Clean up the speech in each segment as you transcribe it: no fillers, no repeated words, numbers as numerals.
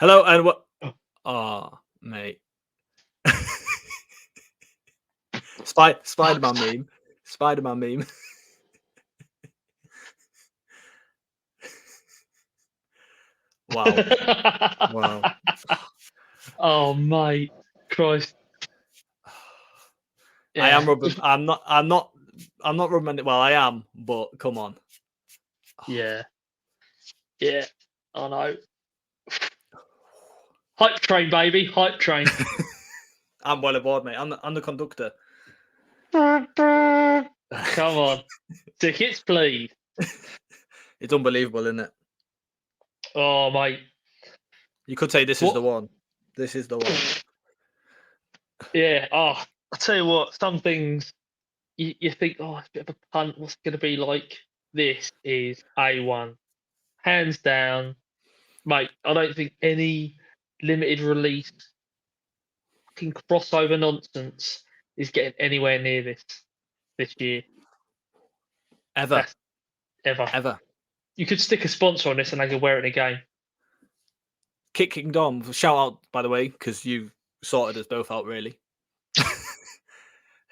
Hello and what? Oh, mate. Spider-Man meme. Spider-Man meme. Wow. Wow. Oh, mate. Christ. I am Yeah. rubbing. I'm not rubbing it. Well, I am, but come on. Yeah. Yeah. I know. Hype train, baby. Hype train. I'm well aboard, mate. I'm the conductor. Come on. Tickets, please. It's unbelievable, isn't it? Oh, mate. You could say this is What? the one. This is the one. Yeah. Oh, I tell you what. Some things you think, oh, it's a bit of a punt. What's it going to be like? This is A1. Hands down. Mate, I don't think any limited release fucking crossover nonsense is getting anywhere near this year. Ever. That's ever. Ever. You could stick a sponsor on this and they could wear it in a game. Kick Kingdom. Shout out, by the way, because you sorted us both out, really.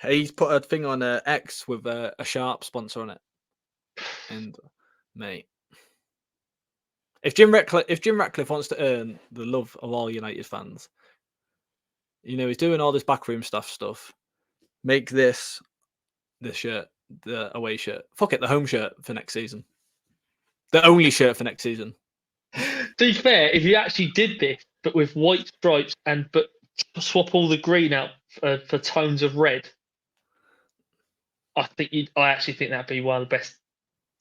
He's put a thing on X with a Sharp sponsor on it. And, mate. If Jim Ratcliffe wants to earn the love of all United fans, he's doing all this backroom stuff. Make this shirt, the away shirt. Fuck it, the home shirt for next season. The only shirt for next season. To be fair, if you actually did this, but with white stripes but swap all the green out for tones of red, I actually think that'd be one of the best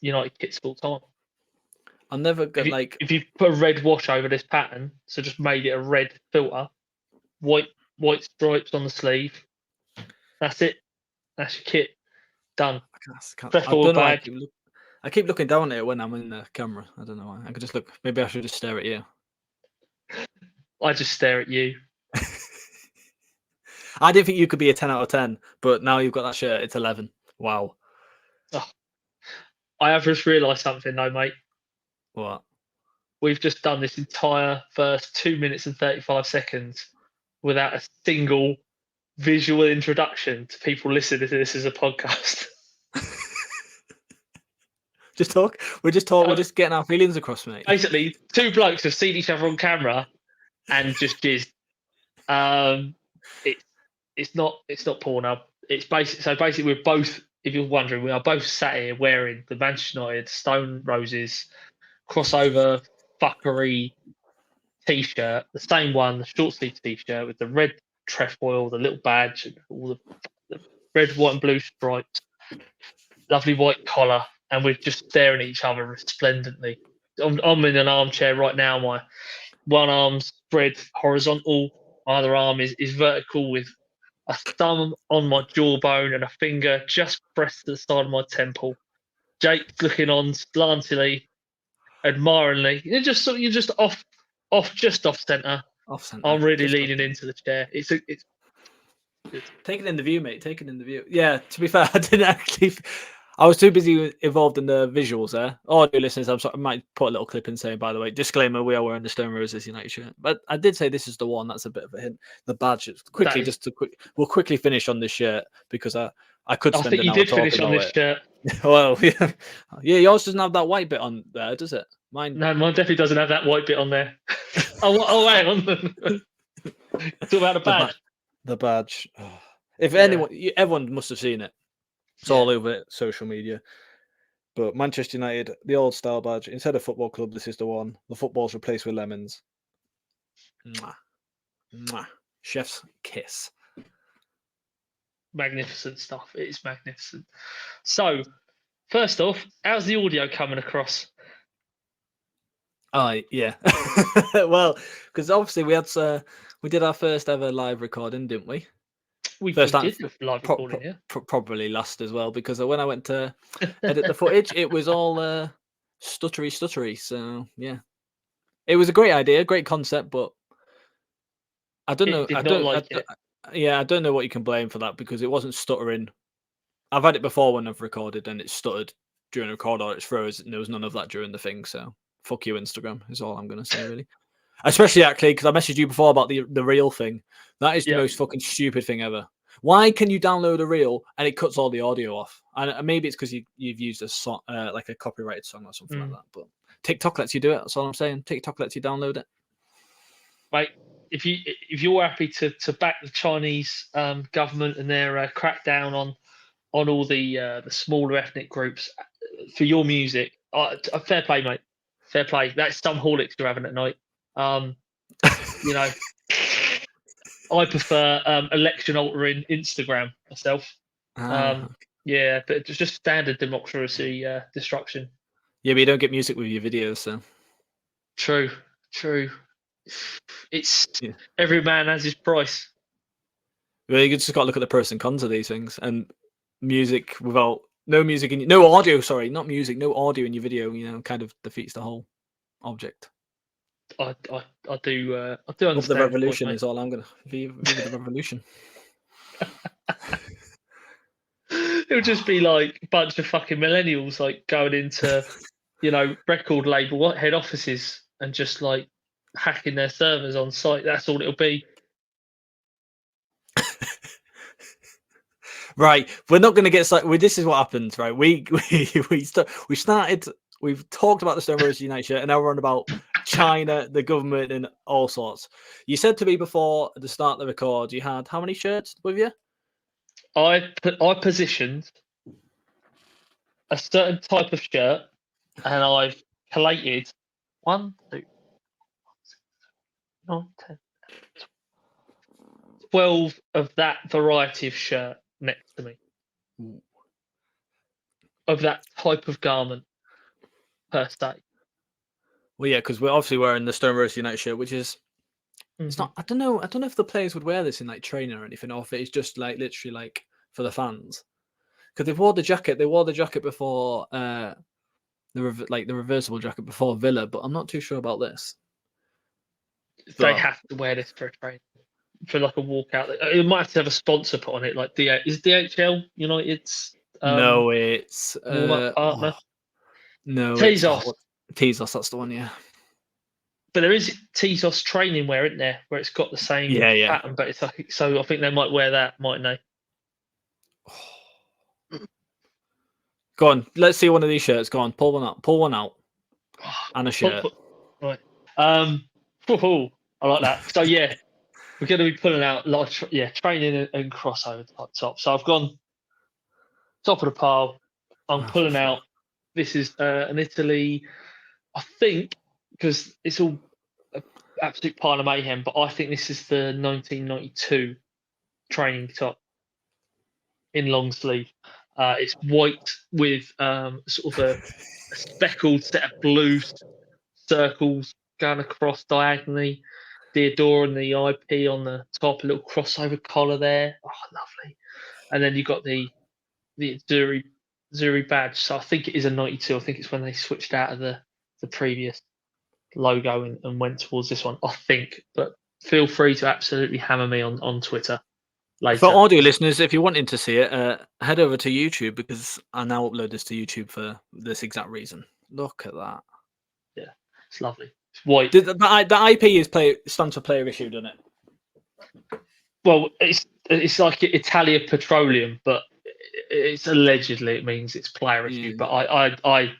United kits of all time. I'll never get if you put a red wash over this pattern, so just made it a red filter, white stripes on the sleeve. That's it. That's your kit. Done. I don't know why I keep looking down at it when I'm in the camera. I don't know why. I could just look. Maybe I should just stare at you. I just stare at you. I didn't think you could be a 10 out of 10, but now you've got that shirt, it's 11. Wow. Oh, I have just realised something though, mate. What? We've just done this entire first 2 minutes and 35 seconds without a single visual introduction to people listening to this as a podcast. Just talk. We're just getting our feelings across, mate. Basically, two blokes have seen each other on camera and just jizzed. It's not porno. It's basically we're both. If you're wondering, we are both sat here wearing the Manchester United Stone Roses crossover fuckery t-shirt, the same one, the short sleeve t-shirt with the red trefoil, the little badge, and all the red, white, and blue stripes, lovely white collar, and we're just staring at each other resplendently. I'm in an armchair right now. My one arm's spread horizontal, my other arm is vertical with a thumb on my jawbone and a finger just pressed to the side of my temple. Jake's looking on slantily, admiringly. You're just off center. Off center. I'm really leaning into the chair. It's taking in the view, mate. Taking in the view. Yeah. To be fair, I didn't actually. I was too busy involved in the visuals there. Audio listeners, I might put a little clip in saying, by the way, disclaimer: we are wearing the Stone Roses United shirt. But I did say this is the one. That's a bit of a hint. The badge. We'll quickly finish on this shirt because I could spend an hour talking about it. I think you did finish on this shirt. Well, yeah. Yours doesn't have that white bit on there, does it? Mine definitely doesn't have that white bit on there. oh, hang on. Talk about the badge. The badge. Oh. If everyone must have seen it. It's all over social media. But Manchester United, the old style badge, instead of football club, this is the one. The football's replaced with lemons. Mwah. Mwah. Chef's kiss. Magnificent stuff. It is magnificent. So, first off, how's the audio coming across? Oh, yeah. Well, because obviously we did our first ever live recording, didn't we? We did live recording, yeah. Probably last as well, because when I went to edit the footage, it was all stuttery. So yeah, it was a great idea, great concept, but I don't know. I don't know what you can blame for that because it wasn't stuttering. I've had it before when I've recorded and it stuttered during a record or it's froze, and there was none of that during the thing. So fuck you, Instagram, is all I'm gonna say, really. Especially actually because I messaged you before about the reel thing. That is the Yeah. most fucking stupid thing ever. Why can you download a reel and it cuts all the audio off? And maybe it's because you've used a song, like a copyrighted song or something like that. But TikTok lets you do it. That's all I'm saying. TikTok lets you download it. Mate, if you're happy to back the Chinese government and their crackdown on all the smaller ethnic groups for your music, fair play, mate. Fair play. That's some Horlicks you're having at night. You know, I prefer election altering Instagram myself. Yeah, but it's just standard democracy destruction. Yeah, but you don't get music with your videos, so. True. It's every man has his price. Well, you just got to look at the pros and cons of these things, and music without no music in no audio. Sorry, not music. No audio in your video. You know, kind of defeats the whole object. I do understand. Love the revolution is all I'm gonna. Viva the revolution. It'll just be like a bunch of fucking millennials like going into, record label head offices and just like hacking their servers on site. That's all it'll be. Right, we're not going to get started. This is what happens, right? We've talked about the Stone Roses Unite shirt, and now we're on about China, the government, and all sorts. You said to me before at the start of the record, you had how many shirts with you? I positioned a certain type of shirt, and I've collated 1, 2, 9, 10, 12 of that variety of shirt next to me. Ooh. Of that type of garment per se. Well, yeah, because we're obviously wearing the Stone Roses Unite shirt, which is it's not. I don't know if the players would wear this in like training or anything, or if it's just like literally like for the fans. Because they wore the jacket. They wore the jacket before the reversible jacket before Villa, but I'm not too sure about this. They have to wear this for a training, for like a walkout. It might have to have a sponsor put on it, like is DHL United's no, it's warm-up partner. No, Tezos. Tezos, that's the one, yeah. But there is Tezos training wear, isn't there, where it's got the same pattern, but it's like, so I think they might wear that, mightn't they? Go on, let's see one of these shirts. Go on, pull one out, and a shirt. Right. I like that. So yeah, we're going to be pulling out a lot of training and crossover type top. So I've gone top of the pile. I'm pulling out. This is an Italy, I think, because it's all absolute pile of mayhem. But I think this is the 1992 training top in long sleeve. It's white with sort of a speckled set of blue circles going across diagonally. Diodora and the IP on the top, a little crossover collar there. Oh, lovely. And then you've got the Zuri badge. So I think it is a 92. I think it's when they switched out of the previous logo and went towards this one, I think. But feel free to absolutely hammer me on Twitter later. For audio listeners, if you're wanting to see it, head over to YouTube, because I now upload this to YouTube for this exact reason. Look at that. Yeah, it's lovely. It's white. The IP stands for player issue, doesn't it? Well, it's like Italia Petroleum, but it's allegedly it means it's player issue. But I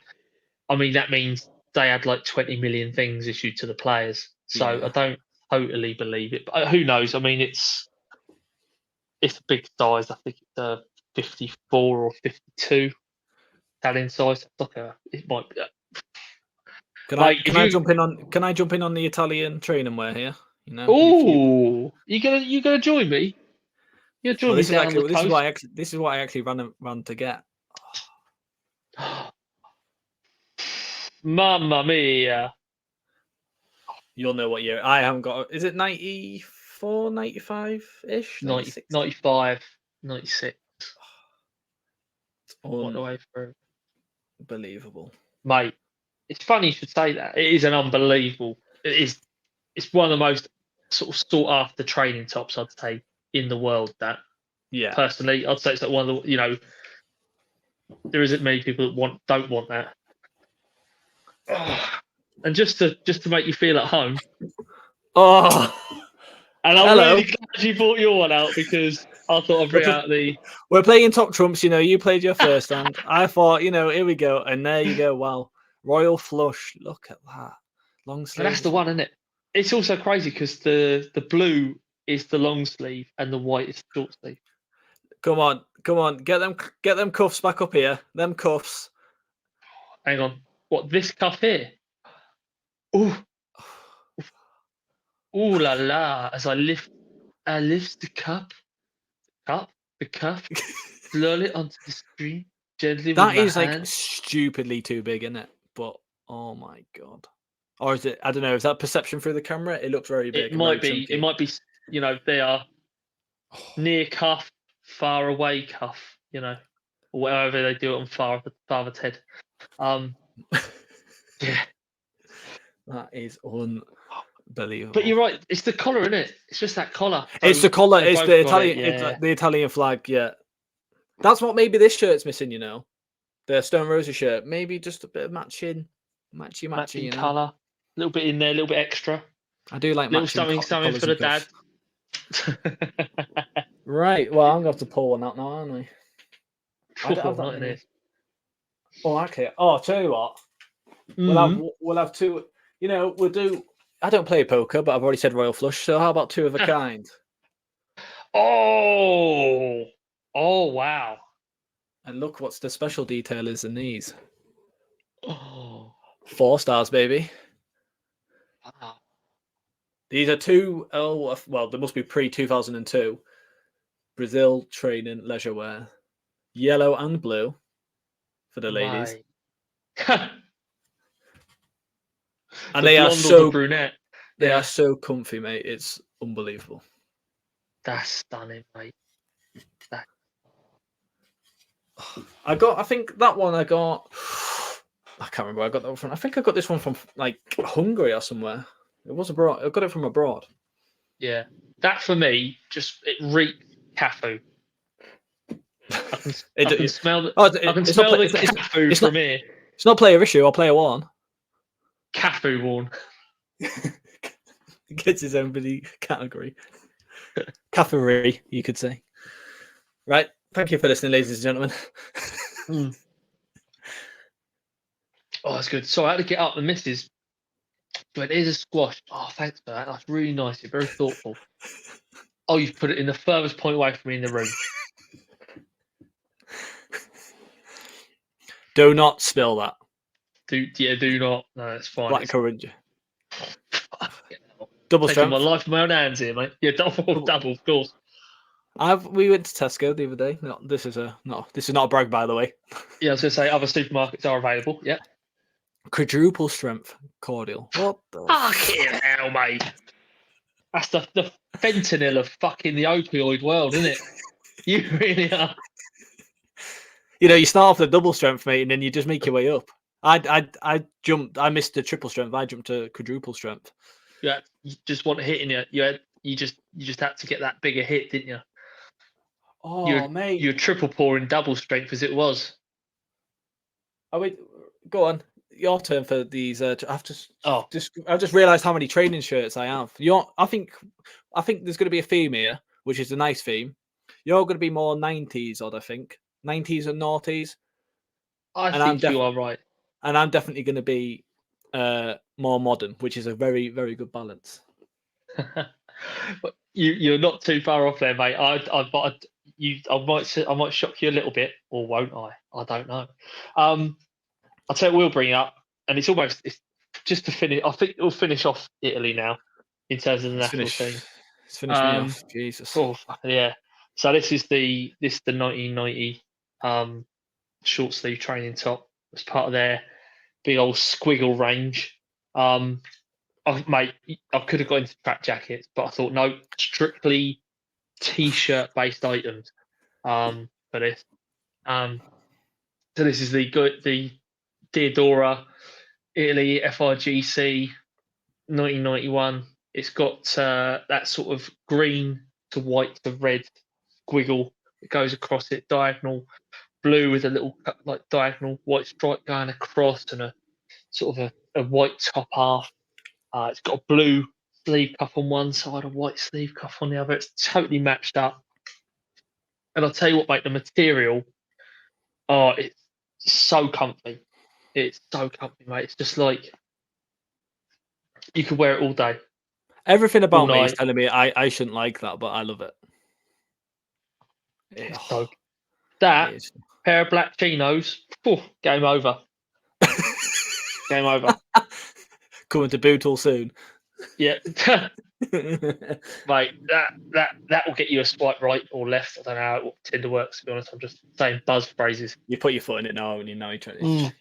mean that means they had like 20 million things issued to the players. So I don't totally believe it. But who knows? I mean, it's a big size. I think it's a 54 or 52 Italian size. It might be. Can I jump in on the Italian training wear here? You know. Oh, you gonna join me? You're joining me down the coast. This is what I actually ran to get. Mamma mia! You'll know what year. I haven't got. Is it 94, 95-ish? 95, 96. What the way through? Unbelievable, mate. It's funny you should say that. It is an unbelievable. It's one of the most sort of sought after training tops, I'd say, in the world. That personally, I'd say it's like one of the there isn't many people that don't want that. And just to make you feel at home, Oh, And I'm hello. really glad you brought your one out because I thought I'd bring out the. We're playing top trumps. You played your first hand. I thought, here we go, and there you go. Wow, royal flush. Look at that. Long sleeve. But that's the one, isn't it? It's also crazy because the blue is the long sleeve and the white is the short sleeve. Come on, get them cuffs back up here. Them cuffs. Hang on, what this cuff here? Ooh, ooh la la! As I lift the cup, the cuff, slowly onto the screen, gently. That with my is like hand. stupidly too big, isn't it? But oh my god. Or is it? I don't know. Is that perception through the camera? It looks very big. It might be. Chunky. It might be. They are near cuff, far away cuff. Or whatever they do it on Father's head. Yeah. That is unbelievable. But you're right. It's the collar, isn't it? It's just that collar. It's the collar. It's the Italian. Yeah. It's like the Italian flag. Yeah. That's what maybe this shirt's missing. The Stone Roses shirt. Maybe just a bit of matching colour. A little bit in there, a little bit extra. I do like little something for the dad. Right. Well, I'm going to have to pull one out now, aren't I? I don't have that Not many. in it. Oh, okay. Oh, I'll tell you what. We'll have two. We'll do. I don't play poker, but I've already said royal flush. So how about two of a kind? Oh wow! And look, what's the special detail is in these. Oh, 4 stars, baby. wow. These are two. Oh well, they must be pre-2002. Brazil training leisure wear, yellow and blue for the ladies. And they are so brunette. They are so comfy, mate. It's unbelievable. That's stunning, mate. I think that one I got. I can't remember where I got that one from. I think I got this one from like Hungary or somewhere. It was abroad. I got it from abroad. Yeah, that for me it reeked Cafu. I can smell the. I can smell the Cafu from here. It's not player issue or player one. Cafu worn. Gets his own bloody category. Cafery, you could say. Right. Thank you for listening, ladies and gentlemen. Oh, that's good. So I had to get up the missus. But it is a squash. Oh, thanks for that. That's really nice. You're very thoughtful. Oh, you've put it in the furthest point away from me in the room. Do not spill that. Do not. No, it's fine. Black currant. Double strength. Taking my life in my own hands here, mate. Yeah, double, of course. We went to Tesco the other day. No, this is not a brag, by the way. Yeah, I was going to say other supermarkets are available. Yeah. Quadruple strength cordial. What the fucking hell, mate? That's the fentanyl of fucking the opioid world, isn't it? You really are. You start off the double strength, mate, and then you just make your way up. I jumped. I missed the triple strength. I jumped to quadruple strength. Yeah, you just want a hit in you. You just had to get that bigger hit, didn't you? Oh, mate, you're triple pouring double strength as it was. Oh wait, go on. Your turn for these. I've just realised how many training shirts I have. I think there's going to be a theme here, which is a nice theme. You're going to be more 90s odd, I think. 90s and noughties. I think you are right. And I'm definitely going to be more modern, which is a very, very good balance. You're not too far off there, mate. I might shock you a little bit, or won't I? I don't know. I'll tell you what we'll bring up, and it's just to finish. I think we'll finish off Italy now in terms of the national team. Let's finish me off. Jesus. Oh yeah. So this is the 1990 short sleeve training top as part of their big old squiggle range. Mate, I could have got into track jackets, but I thought no, strictly t-shirt based items for this. So this is the Diadora Italy FIGC 1991. It's got that sort of green to white to red squiggle that goes across it, diagonal blue with a little like diagonal white stripe going across, and a sort of a white top half. It's got a blue sleeve cuff on one side, a white sleeve cuff on the other. It's totally matched up. And I'll tell you what, mate, the material, it's so comfy. It's so comfy, mate. It's just like you could wear it all day. Everything about me is night. telling me I shouldn't like that, but I love it. It's so that pair of black chinos, game over. Game over. Coming to Bootle soon. Yeah. Mate, that will get you a swipe right or left. I don't know how Tinder works, to be honest. I'm just saying buzz phrases. You put your foot in it now, and you know you're trying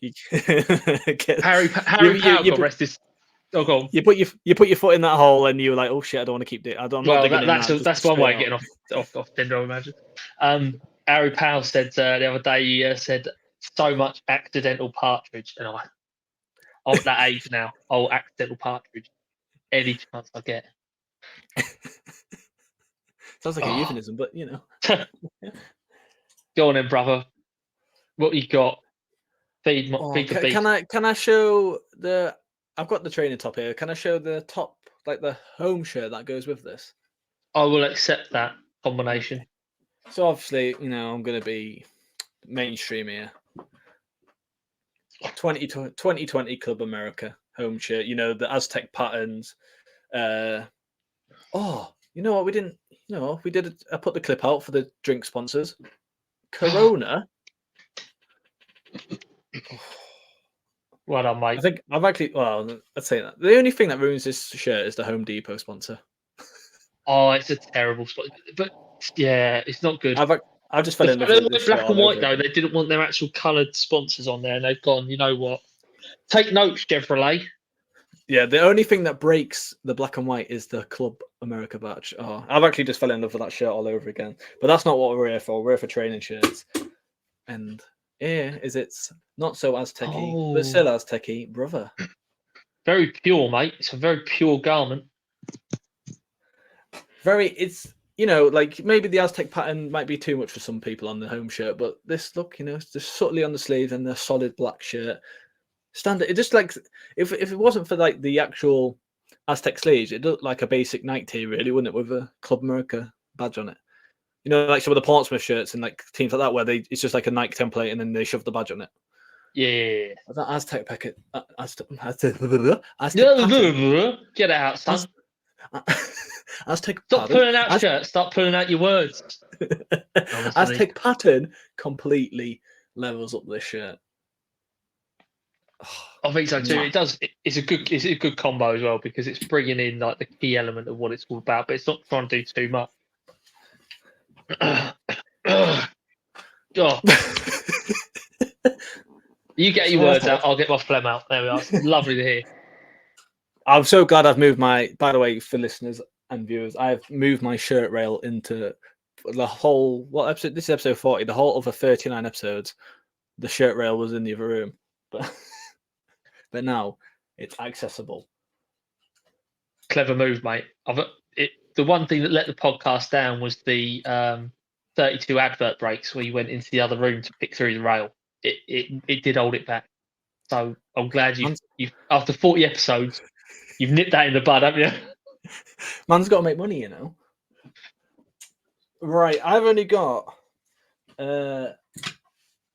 Harry Powell got arrested. Oh, go on. You put your foot in that hole, and you were like, "Oh shit, I don't want to keep it. I'm not digging in." That's one way of getting off Tinder, I imagine. Harry Powell said the other day, he said so much accidental partridge, and I'm at that age now. Oh, accidental partridge, any chance I get. Sounds like a euphemism, but you know. Go on then, brother. What you got? Feed the beast. Can I show the? I've got the training top here. Can I show the top, like the home shirt that goes with this? I will accept that combination. So obviously, you know, I'm going to be mainstream here. 2020 Club America home shirt. You know, the Aztec patterns. You know what? We didn't. You know, we did. I put the clip out for the drink sponsors. Corona. Well done, mate. I think I've actually. Well, I'd say that the only thing that ruins this shirt is the Home Depot sponsor. Oh, it's a terrible spot. But yeah, it's not good. I've just fell in love with this black and white though. They didn't want their actual coloured sponsors on there, and they've gone. You know what? Take notes, Chevrolet. Yeah, the only thing that breaks the black and white is the Club America badge. Oh, I've actually just fell in love with that shirt all over again. But that's not what we're here for. We're here for training shirts. And here is it's not so Aztec-y, but still Aztec-y, brother. Very pure, mate. It's a very pure garment. It's, you know, like maybe the Aztec pattern might be too much for some people on the home shirt, but this look, you know, it's just subtly on the sleeve and the solid black shirt. Standard. It just like if it wasn't for like the actual Aztec sleeves, it looked like a basic Nike tee, really, wouldn't it, with a Club America badge on it? You know, like some of the Portsmouth shirts and like teams like that, where it's just like a Nike template and then they shove the badge on it. Yeah. That Aztec packet. Aztec Get it out, son. Aztec. Stop pulling out shirts. Stop pulling out your words. Aztec pattern completely levels up this shirt. I think so too. It does. It's a good combo as well because it's bringing in like the key element of what it's all about, but it's not trying to do too much. God. You get your words out. I'll get my phlegm out. There we are. It's lovely to hear. I'm so glad I've moved my. By the way, for listeners and viewers, I've moved my shirt rail into the whole. What episode? This is episode 40. The whole of the 39 episodes, the shirt rail was in the other room, but now it's accessible. Clever move, mate. The one thing that let the podcast down was the 32 advert breaks where you went into the other room to pick through the rail. It did hold it back. So I'm glad you've after 40 episodes, you've nipped that in the bud, haven't you? Man's got to make money, you know. Right, I've only got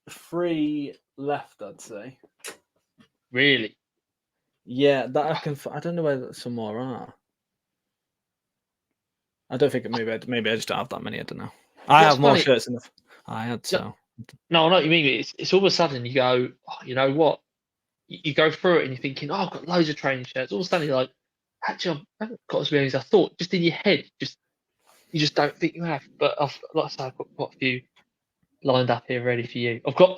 3 left, I'd say. Really? Yeah, that I can. I don't know where some more are. I don't think maybe I just don't have that many. I don't know. I have more shirts than I had. So no, I know what you mean. It's all of a sudden you go, you know what? You go through it and you're thinking, I've got loads of training shirts. All of a sudden you're like, actually, I haven't got as many as I thought. Just in your head, you just don't think you have. But like I say, I've got quite a few lined up here ready for you. I've got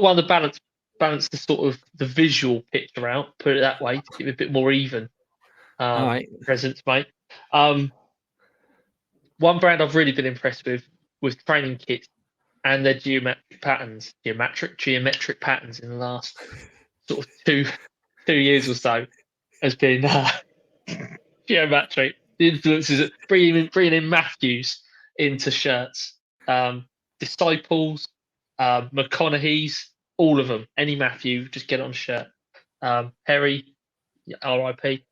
one of the balance the sort of the visual picture out. Put it that way to give it a bit more even. All right. Presence, mate. One brand I've really been impressed with training kits and their geometric patterns in the last sort of two years or so has been geometric. The influences of bringing in Matthews into shirts, Disciples, McConaughey's, all of them. Any Matthew, just get it on a shirt. Perry, R.I.P.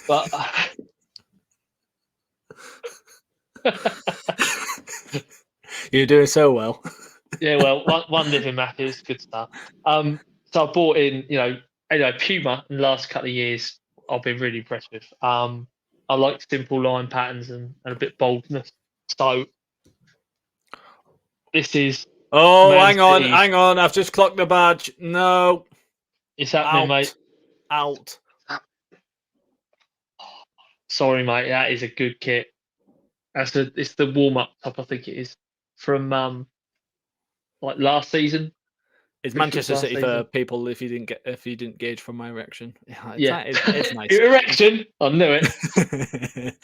But You're doing so well. yeah, well, one living map is good stuff. So I bought in, Puma in the last couple of years. I've been really impressed with. I like simple line patterns and a bit boldness. So this is Oh, Man hang on, City. hang on. I've just clocked the badge. No, It's happening, out, mate. out. Sorry, mate. That is a good kit. It's the warm up top, I think it is, from like last season. It's Pretty sure it's Manchester last City season. for people if you didn't gauge from my reaction. Yeah, Yeah. it's nice. Erection. I knew it.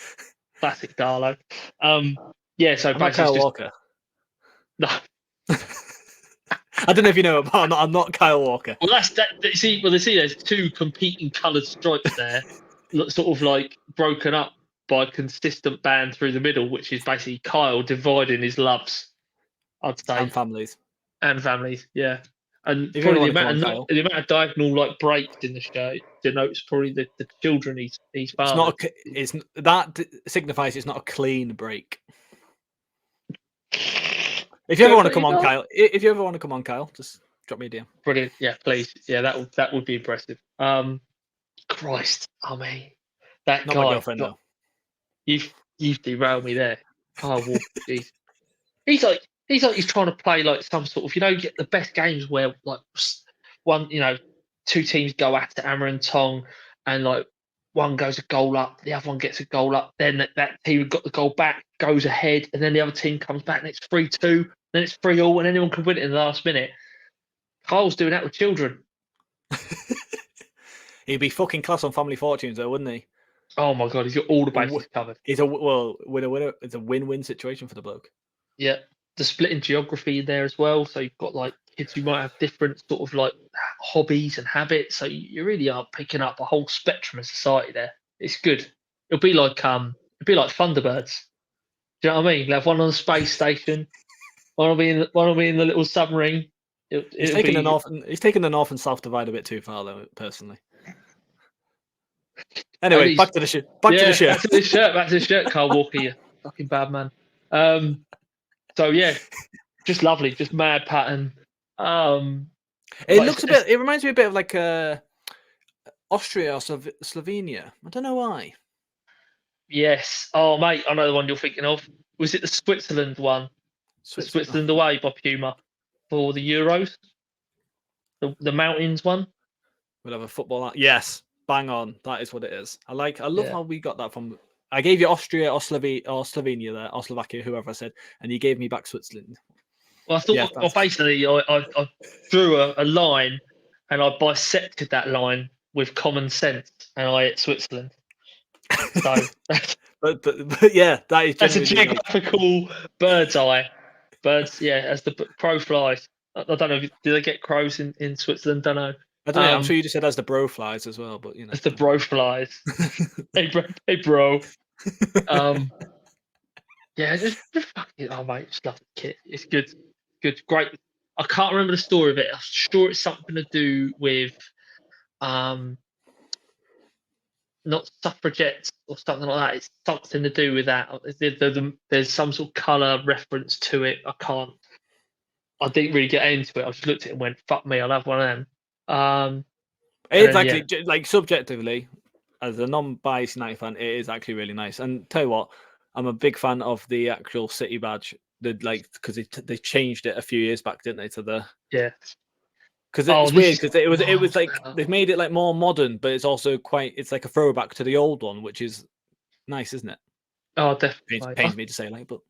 Classic Darlow. Yeah, so I'm not basically Kyle it's just Walker. no. I don't know if you know, but I'm not Kyle Walker. Well, that's that. See, there's two competing coloured stripes there, sort of like broken up by a consistent band through the middle, which is basically Kyle dividing his loves, I'd say, And families. and families. Yeah, and If you probably ever the wanna come on, amount, the amount of diagonal like breaks in the shirt denotes probably the children he's It's fathered. not. That signifies it's not a clean break. If you ever want to come on, Kyle. If you ever want to come on, Kyle, just drop me a DM. Brilliant. Yeah, please. Yeah, that would be impressive. Christ, I mean, that Not guy. my girlfriend, though. You've derailed me there. Kyle Walker, jeez. He's like he's trying to play like some sort of, you get the best games where like one, two teams go at it, hammer and tong, and like one goes a goal up, the other one gets a goal up, then that team who got the goal back goes ahead, and then the other team comes back and it's 3-2, then it's 3-3, and anyone can win it in the last minute. Kyle's doing that with children. He'd be fucking class on Family Fortunes, though, wouldn't he? Oh my god, he's got all the bases covered. It's a winner. It's a win-win situation for the bloke. Yeah, the split in geography in there as well. So you've got like kids who might have different sort of like hobbies and habits. So you really are picking up a whole spectrum of society there. It's good. It'll be like Thunderbirds. Do you know what I mean? They'll have one on the space station, one will be in the little submarine. He's taking the north and south divide a bit too far, though. Personally. Anyway, back to the shirt. Back to the shirt, Kyle Walker, you fucking bad man. So yeah, just lovely, just mad pattern. It looks a bit. It reminds me a bit of like Austria or Slovenia. I don't know why. Yes. Oh mate, I know the one you're thinking of. Was it the Switzerland one? Switzerland away by Puma for the Euros. The mountains one. We'll have a football. Yes, bang on. That is what it is. I love how we got that from. I gave you Austria or Slovenia there, or Slovakia, whoever I said, and you gave me back Switzerland. Well, I thought, basically, I drew a line, and I bisected that line with common sense, and I hit Switzerland. So, but yeah, that's a geographical bird's eye. Birds, yeah, as the crow flies. I don't know. Do they get crows in Switzerland? Don't know. I don't know. I'm sure you just said as the bro flies as well, but as the bro flies. hey bro. Yeah, just fucking. Oh mate, just love the kit. It's good, great. I can't remember the story of it. I'm sure it's something to do with, not suffragettes or something like that. It's something to do with that. There's some sort of color reference to it. I didn't really get into it. I just looked at it and went, "Fuck me, I'll have one of them." It's actually like subjectively, as a non-biased United fan, it is actually really nice. And tell you what, I'm a big fan of the actual City badge. Because they changed it a few years back, didn't they? To the Because it's weird because it was like they've made it like more modern, but it's also it's like a throwback to the old one, which is nice, isn't it? Oh, definitely. Pains me to say, like, but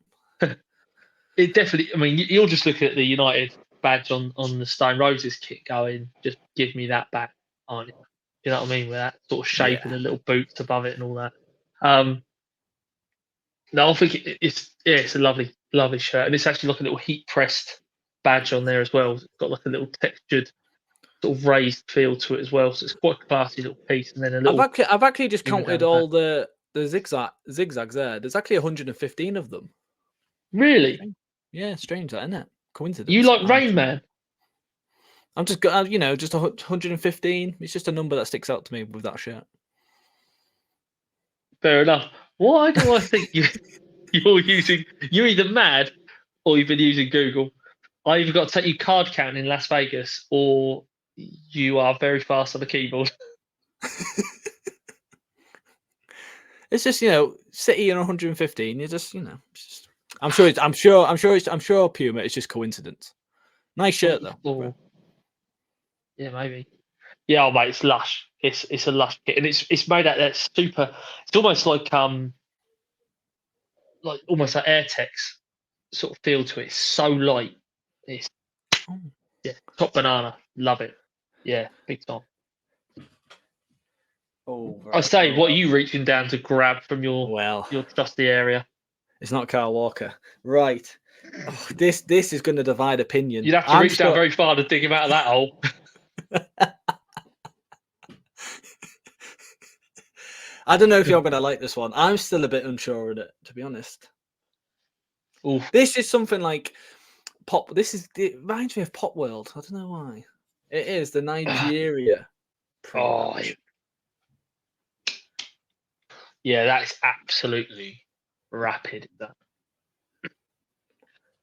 it definitely. I mean, you're just looking at the United badge on the Stone Roses kit, going, just give me that back, aren't you? You know what I mean, with that sort of shape and the little boots above it and all that. No, I think it's a lovely shirt, and it's actually like a little heat pressed badge on there as well. It's got like a little textured, sort of raised feel to it as well. So it's quite a classy little piece. And then a little. I've actually just counted all the zigzags there. There's actually 115 of them. Really? Yeah, strange that, isn't it? Coincidence. You like Rain Man? I'm just just 115. It's just a number that sticks out to me with that shirt. Fair enough. Why do I think you're either mad or you've been using Google? I either got to take you card counting in Las Vegas or you are very fast on the keyboard. It's just City and 115. You just it's just, I'm sure Puma. It's just coincidence. Nice shirt though. Oh, yeah, maybe. Yeah, mate, it's lush. It's a lush kit, and it's made out that super. It's almost like almost like Airtex sort of feel to it. It's so light. It's top banana. Love it. Yeah, big time. Oh, I say, what are you reaching down to grab from your trusty area? It's not Kyle Walker, right? Oh, this is going to divide opinion. You'd have to reach down very far to dig him out of that hole. I don't know if you're going to like this one. I'm still a bit unsure of it, to be honest. Oof. This is something like Pop. It reminds me of Pop World. I don't know why. It is the Nigeria. Yeah, that's absolutely rapid.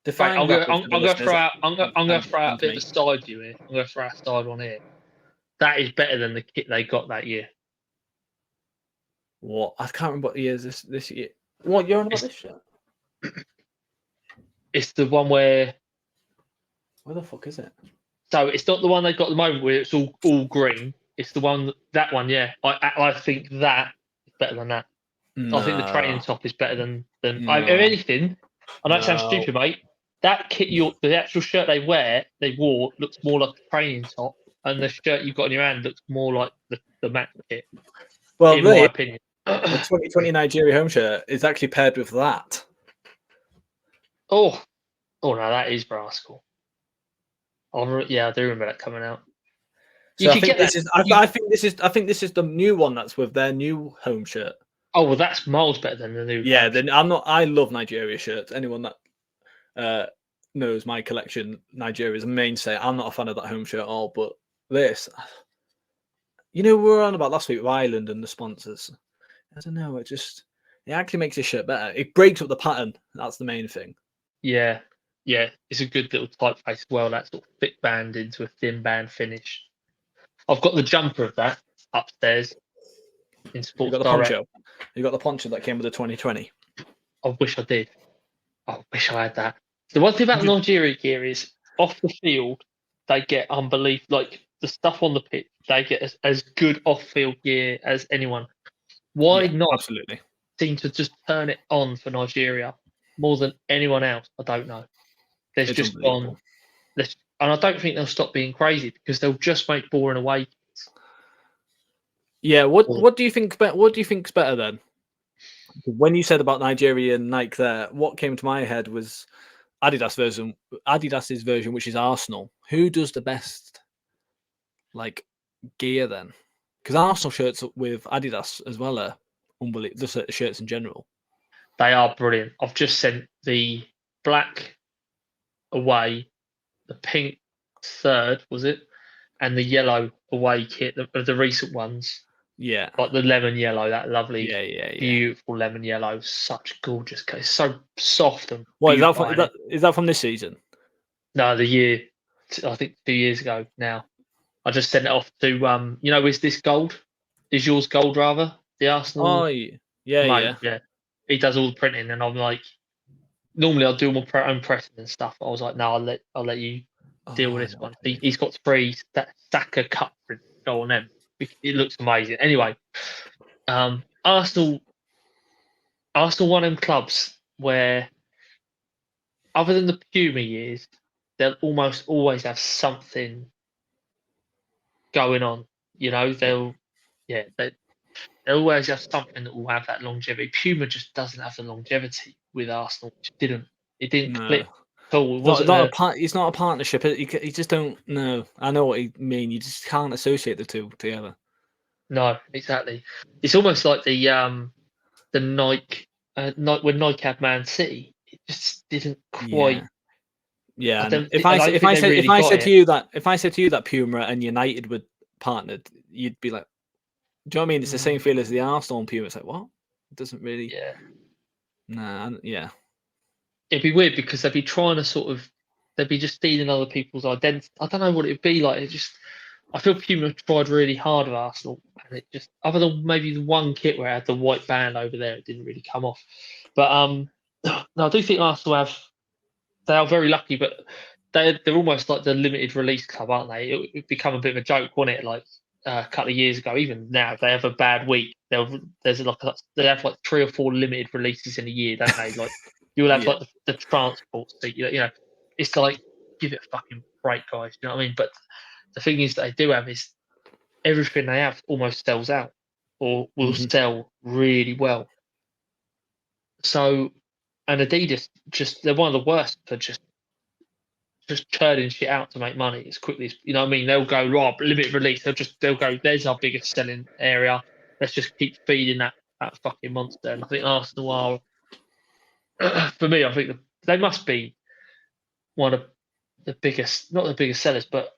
Define I'm going to throw out a bit of a side view here. I'm going to throw out a side one here. That is better than the kit they got that year. What? I can't remember what year is this year. What you're on about this shirt? It's the one where the fuck is it? So it's not the one they got at the moment where it's all green. It's the one yeah. I think that is better than that. No. I think the training top is better than if anything. I know it sounds stupid, mate. That kit, the actual shirt they wore looks more like a training top, and the shirt you've got in your hand looks more like the match kit. Well, in my opinion, the 2020 Nigeria home shirt is actually paired with that. Oh, no, that is rascal. I do remember that coming out. So I think this is the new one that's with their new home shirt. Oh well, that's miles better than the new. Yeah, then I love Nigeria shirts. Anyone that knows my collection, Nigeria is a mainstay. I'm not a fan of that home shirt at all, but this, we were on about last week with Ireland and the sponsors. I don't know. It actually makes this shirt better. It breaks up the pattern. That's the main thing. Yeah. It's a good little typeface as well. That sort of thick band into a thin band finish. I've got the jumper of that upstairs in Sports Direct. You got the poncho that came with the 2020. I wish I did. I wish I had that. The one thing about Nigeria gear is off the field, they get unbelievable. Like the stuff on the pitch, they get as good off-field gear as anyone. Why not? Absolutely. Seem to just turn it on for Nigeria more than anyone else. I don't know. There's just gone. And I don't think they'll stop being crazy because they'll just make boring away. Yeah. What do you think? What do you think's better then? When you said about Nigeria and Nike, there, what came to my head was Adidas's version, which is Arsenal. Who does the best, gear then? Because Arsenal shirts with Adidas as well are unbelievable. Just the shirts in general, they are brilliant. I've just sent the black away, the pink third was it, and the yellow away kit of the recent ones. Yeah, like the lemon yellow, that lovely, beautiful lemon yellow, such gorgeous. It's so soft and. What is that from this season? No, the year. I think 2 years ago now. I just sent it off to is this gold? Is yours gold rather? The Arsenal. Oh yeah. He does all the printing, and I'm like, normally I'll do my own pressing and stuff. I was like, no, I'll let you deal with this one. He's got 3 Saka cut print go on them. It looks amazing. Anyway, Arsenal one of them clubs where, other than the Puma years, they'll almost always have something going on. They'll always have something that will have that longevity. Puma just doesn't have the longevity with Arsenal. It didn't click. It's not a partnership. You just don't know. I know what you mean. You just can't associate the two together. No, exactly. It's almost like the Nike when Nike had Man City. It just didn't quite. Yeah. If I said to you that Puma and United were partnered, you'd be like, do you know what I mean? It's the same feel as the Arsenal and Puma. It's like, what? It doesn't really. Yeah. Nah. Yeah. It'd be weird because they'd be trying to they'd be just stealing other people's identity. I don't know what it'd be like. I feel Puma tried really hard with Arsenal, and it just, other than maybe the one kit where it had the white band over there, it didn't really come off. But no, I do think Arsenal they are very lucky, but they're almost like the limited release club, aren't they? It become a bit of a joke, wasn't it? Like a couple of years ago, even now, if they have a bad week, they have like 3 or 4 limited releases in a year, don't they? Like you'll have like the transport seat, you know, it's like, give it a fucking break, guys. You know what I mean? But the thing is that they do have is everything they have almost sells out or will sell really well. So, and Adidas they're one of the worst for just churning shit out to make money as quickly as, you know what I mean? They'll go, limited release. They'll go, there's our biggest selling area. Let's just keep feeding that fucking monster. And I think Arsenal are, for me, I think they must be one of the biggest, not the biggest sellers, but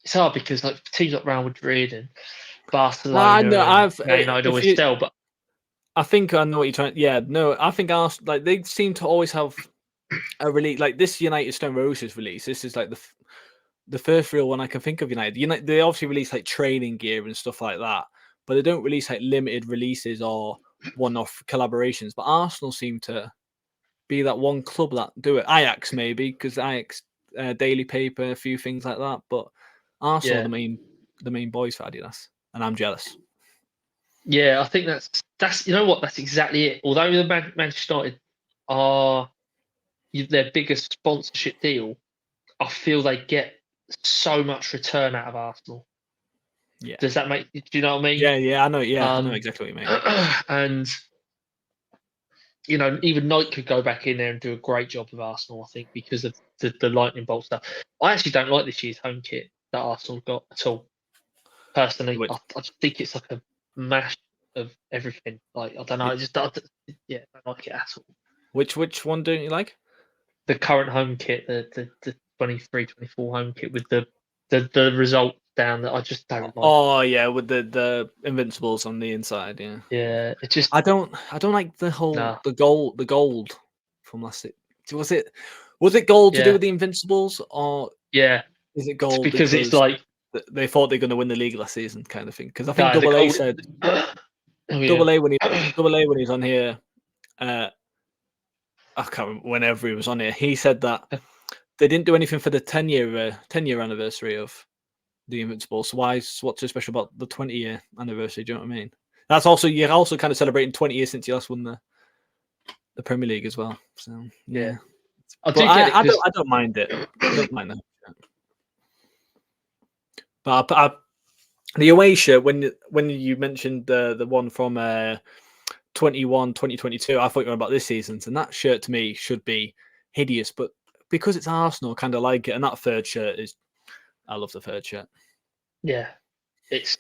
it's hard because like teams like Real Madrid and Barcelona and Man United always sell, but I think I know what you're trying. Yeah, no, I think Arsenal, like, they seem to always have a release like this United Stone Roses release. This is like the first real one I can think of. United, they obviously release like training gear and stuff like that, but they don't release like limited releases or one-off collaborations. But Arsenal seem to be that one club that do it. Ajax maybe, because Ajax daily paper, a few things like that. But Arsenal, the main boys for Adidas, and I'm jealous. Yeah, I think that's you know what, that's exactly it. Although the Manchester United are their biggest sponsorship deal, I feel they get so much return out of Arsenal. Yeah. Does that make? Do you know what I mean? Yeah, I know. Yeah, I know exactly what you mean. And you know, even Nike could go back in there and do a great job with Arsenal, I think, because of the lightning bolt stuff. I actually don't like this year's home kit that Arsenal got at all. Personally, I just think it's like a mash of everything. Like, I don't know, I don't like it at all. Which one don't you like? The current home kit, the 23-24 home kit with the result down that I just don't like. Oh yeah, with the Invincibles on the inside, yeah. Yeah, it just I don't like the whole the gold from last year. Was it gold to do with the Invincibles, or is it gold because it's like they thought they're going to win the league last season, kind of thing? Because I think Double A said Double A when he's on here, I can't remember, whenever he was on here, he said that they didn't do anything for the 10-year anniversary of the Invincibles. So what's so special about the 20-year anniversary? Do you know what I mean? That's also, you're also kind of celebrating 20 years since you last won the Premier League as well. So yeah. I don't mind it. I don't mind that. But the away shirt, when you mentioned the one from 2022, I thought you were about this season's, and that shirt to me should be hideous. But because it's Arsenal, I kind of like it. And that third shirt I love the third shirt. Yeah, it's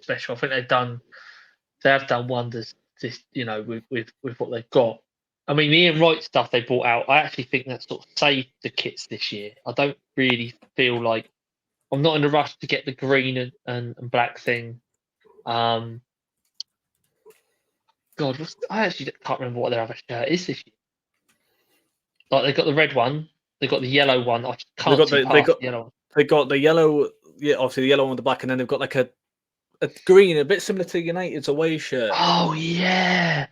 special. I think they have done wonders. This, you know, with what they've got. I mean, the Ian Wright stuff they brought out, I actually think that sort of saved the kits this year. I don't really feel like I'm not in a rush to get the green and black thing. God, I actually can't remember what their other shirt is this year. Like, they got the red one, they got the yellow one. I can't see past the yellow one. They got the yellow, obviously the yellow one with the black, and then they've got like a green, a bit similar to United's away shirt. Oh yeah.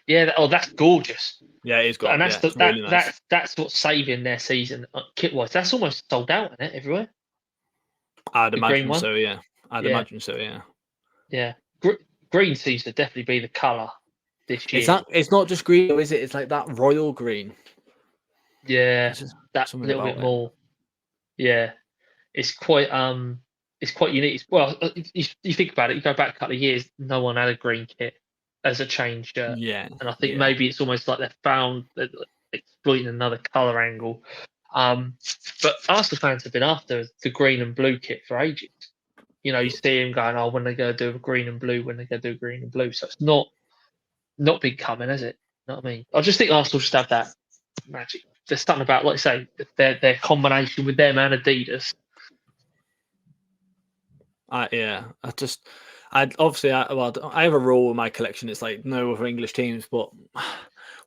That's gorgeous. Yeah, it is good. And that's really nice. that's what's saving their season kit wise. That's almost sold out, isn't it, everywhere? I'd imagine so. Yeah, I'd imagine so. Yeah. Yeah, green seems to definitely be the colour this year. It's not just green, though, is it? It's like that royal green. Yeah, that's a little bit more. Yeah, it's quite unique. Well, you think about it. You go back a couple of years, no one had a green kit as a change shirt. Yeah, and I think maybe it's almost like they're exploiting another colour angle. But Arsenal fans have been after the green and blue kit for ages. You know, you see him going, "Oh, when they go do green and blue, when they go do green and blue." So it's not been coming, has it? You know what I mean? I just think Arsenal just have that magic. There's something about, like I say, their combination with them and Adidas. I I have a rule with my collection. It's like no other English teams. But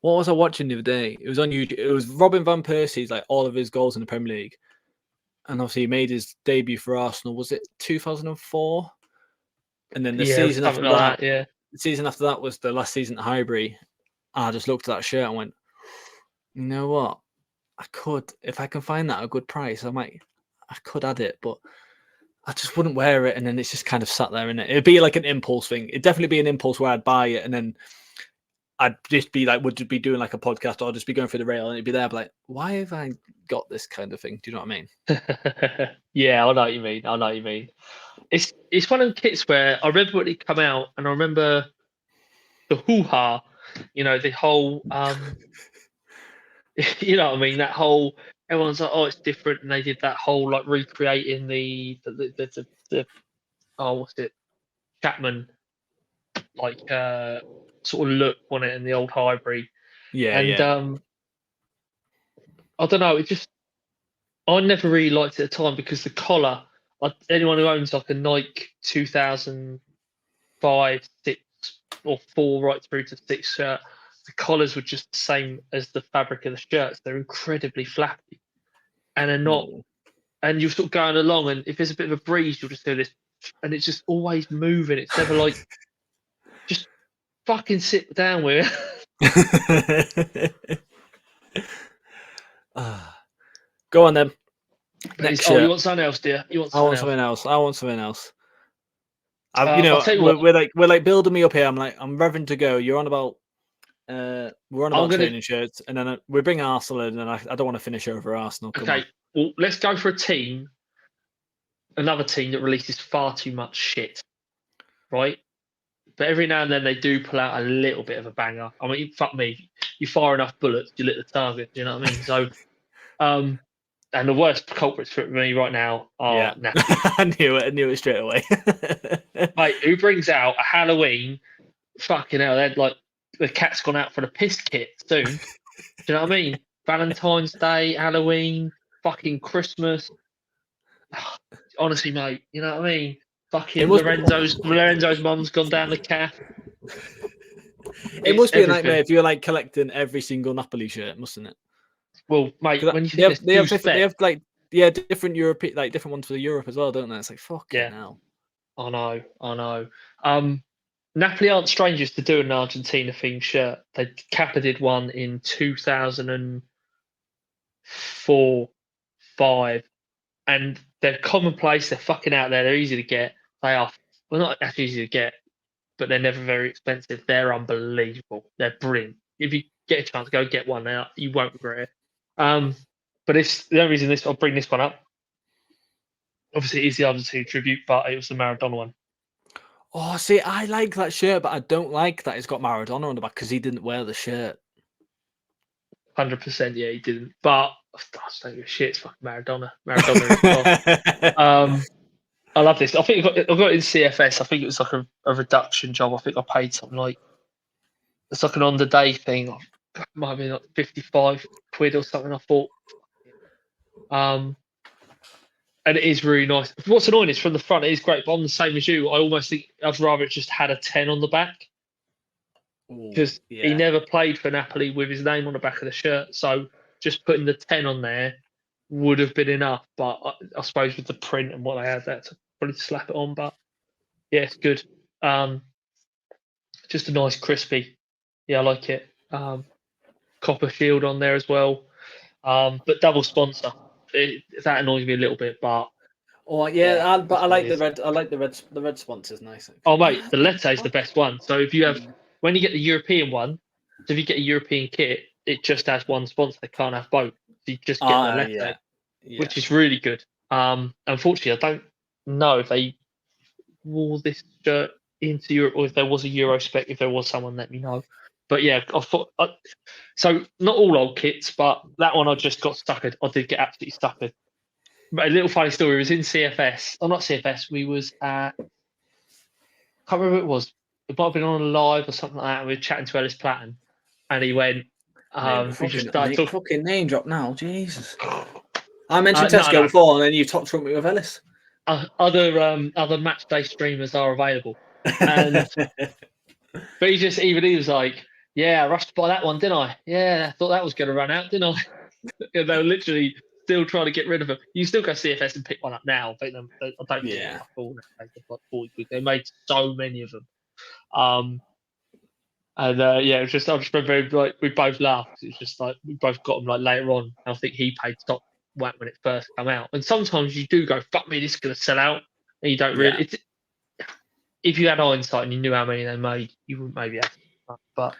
what was I watching the other day? It was on YouTube. It was Robin van Persie's like all of his goals in the Premier League, and obviously he made his debut for Arsenal. Was it 2004? And then the season after like that, yeah. The season after that was the last season at Highbury. I just looked at that shirt and went, you know what? I could, if I can find that at a good price, I could add it, but I just wouldn't wear it. And then it's just kind of sat there in it. It'd be like an impulse thing. It'd definitely be an impulse where I'd buy it and then I'd just be like, would be doing like a podcast or I'd just be going through the rail and it'd be there, like, why have I got this kind of thing? Do you know what I mean? Yeah, I know what you mean. It's one of the kits where I remember when it come out and I remember the hoo-ha, the whole you know what I mean, that whole everyone's like, oh, it's different, and they did that whole like recreating the what's it, Chapman like sort of look on it in the old Highbury. Yeah, and I don't know, I never really liked it at the time because the collar, anyone who owns like a Nike 2005, 6 or 4 right through to 6 shirt, the collars were just the same as the fabric of the shirts. They're incredibly flappy, and they're not. And you're sort of going along, and if there's a bit of a breeze, you'll just do this, and it's just always moving. It's never like, just fucking sit down with it. Go on then. Next you want something else, dear? I want something else. We're like building me up here. I'm revving to go. You're on about we're on about training shirts, and then we bring Arsenal in, and I don't want to finish over Arsenal. Okay, well, let's go for another team that releases far too much shit, right? But every now and then they do pull out a little bit of a banger. I mean, fuck me, you fire enough bullets, you lit the target. You know what I mean? So, and the worst culprits for me right now are Napoli. I knew it straight away. Mate, who brings out a Halloween? Fucking hell, they're like, the cat's gone out for the piss kit soon. Do you know what I mean? Valentine's Day, Halloween, fucking Christmas. Honestly, mate, you know what I mean? Fucking Lorenzo's mum's gone down the calf. It must be a nightmare if you're like collecting every single Napoli shirt, mustn't it? Well, mate, when you think they have like different European, like different ones for Europe as well, don't they? It's like fucking hell. I know. Napoli aren't strangers to doing an Argentina themed shirt. Kappa did one in 2004, 5, and they're commonplace. They're fucking out there. They're easy to get. They are not actually easy to get, but they're never very expensive. They're unbelievable. They're brilliant. If you get a chance, go get one now. You won't regret it. But it's the only reason I'll bring this one up. Obviously, it is the Argentina tribute, but it was the Maradona one. Oh, see, I like that shirt, but I don't like that it's got Maradona on the back because he didn't wear the shirt. 100%, yeah, he didn't. But I don't give a shit. It's fucking Maradona. I love this. I think I got it in CFS. I think it was like a reduction job. I think I paid something like, it's like an on the day thing. It might have been like 55 quid or something. I thought. And it is really nice. What's annoying is from the front, it is great, but I'm the same as you. I almost think I'd rather it just had a 10 on the back. Because he never played for Napoli with his name on the back of the shirt. So just putting the 10 on there would have been enough. But I suppose with the print and what they had, that's probably slap it on. But yeah, it's good. Just a nice crispy. Yeah, I like it. Copper shield on there as well. But double sponsor. That annoys me a little bit, but but I like the red. I like the red. The red sponsor's nice. Actually. Oh mate, the Lette is the best one. So if you have, when you get the European one, so if you get a European kit, it just has one sponsor. They can't have both. So you just get the Lette, which is really good. Unfortunately, I don't know if they wore this shirt into Europe or if there was a Euro spec. If there was someone, let me know. But yeah, I thought so. Not all old kits, but that one I just got stuckered. I did get absolutely stuckered. But a little funny story was in CFS. Oh, not CFS. We was at. I can't remember who it was. It might have been on a live or something like that. We were chatting to Ellis Platten, and he went. We just started talking. Fucking name drop now, Jesus. I mentioned Tesco before, and then you top trumped me with Ellis. Other match day streamers are available. And but he was like, yeah, I rushed to buy that one, didn't I? Yeah, I thought that was going to run out, didn't I? And they were literally still trying to get rid of them. You still go CFS and pick one up now. I don't think Yeah. like 40 quid. They made so many of them. It was just I just remember like we both laughed. It's just like we both got them like later on. I think he paid top whack when it first came out. And sometimes you do go, fuck me, this is going to sell out, and you don't really. If you had hindsight and you knew how many they made, you wouldn't maybe have. But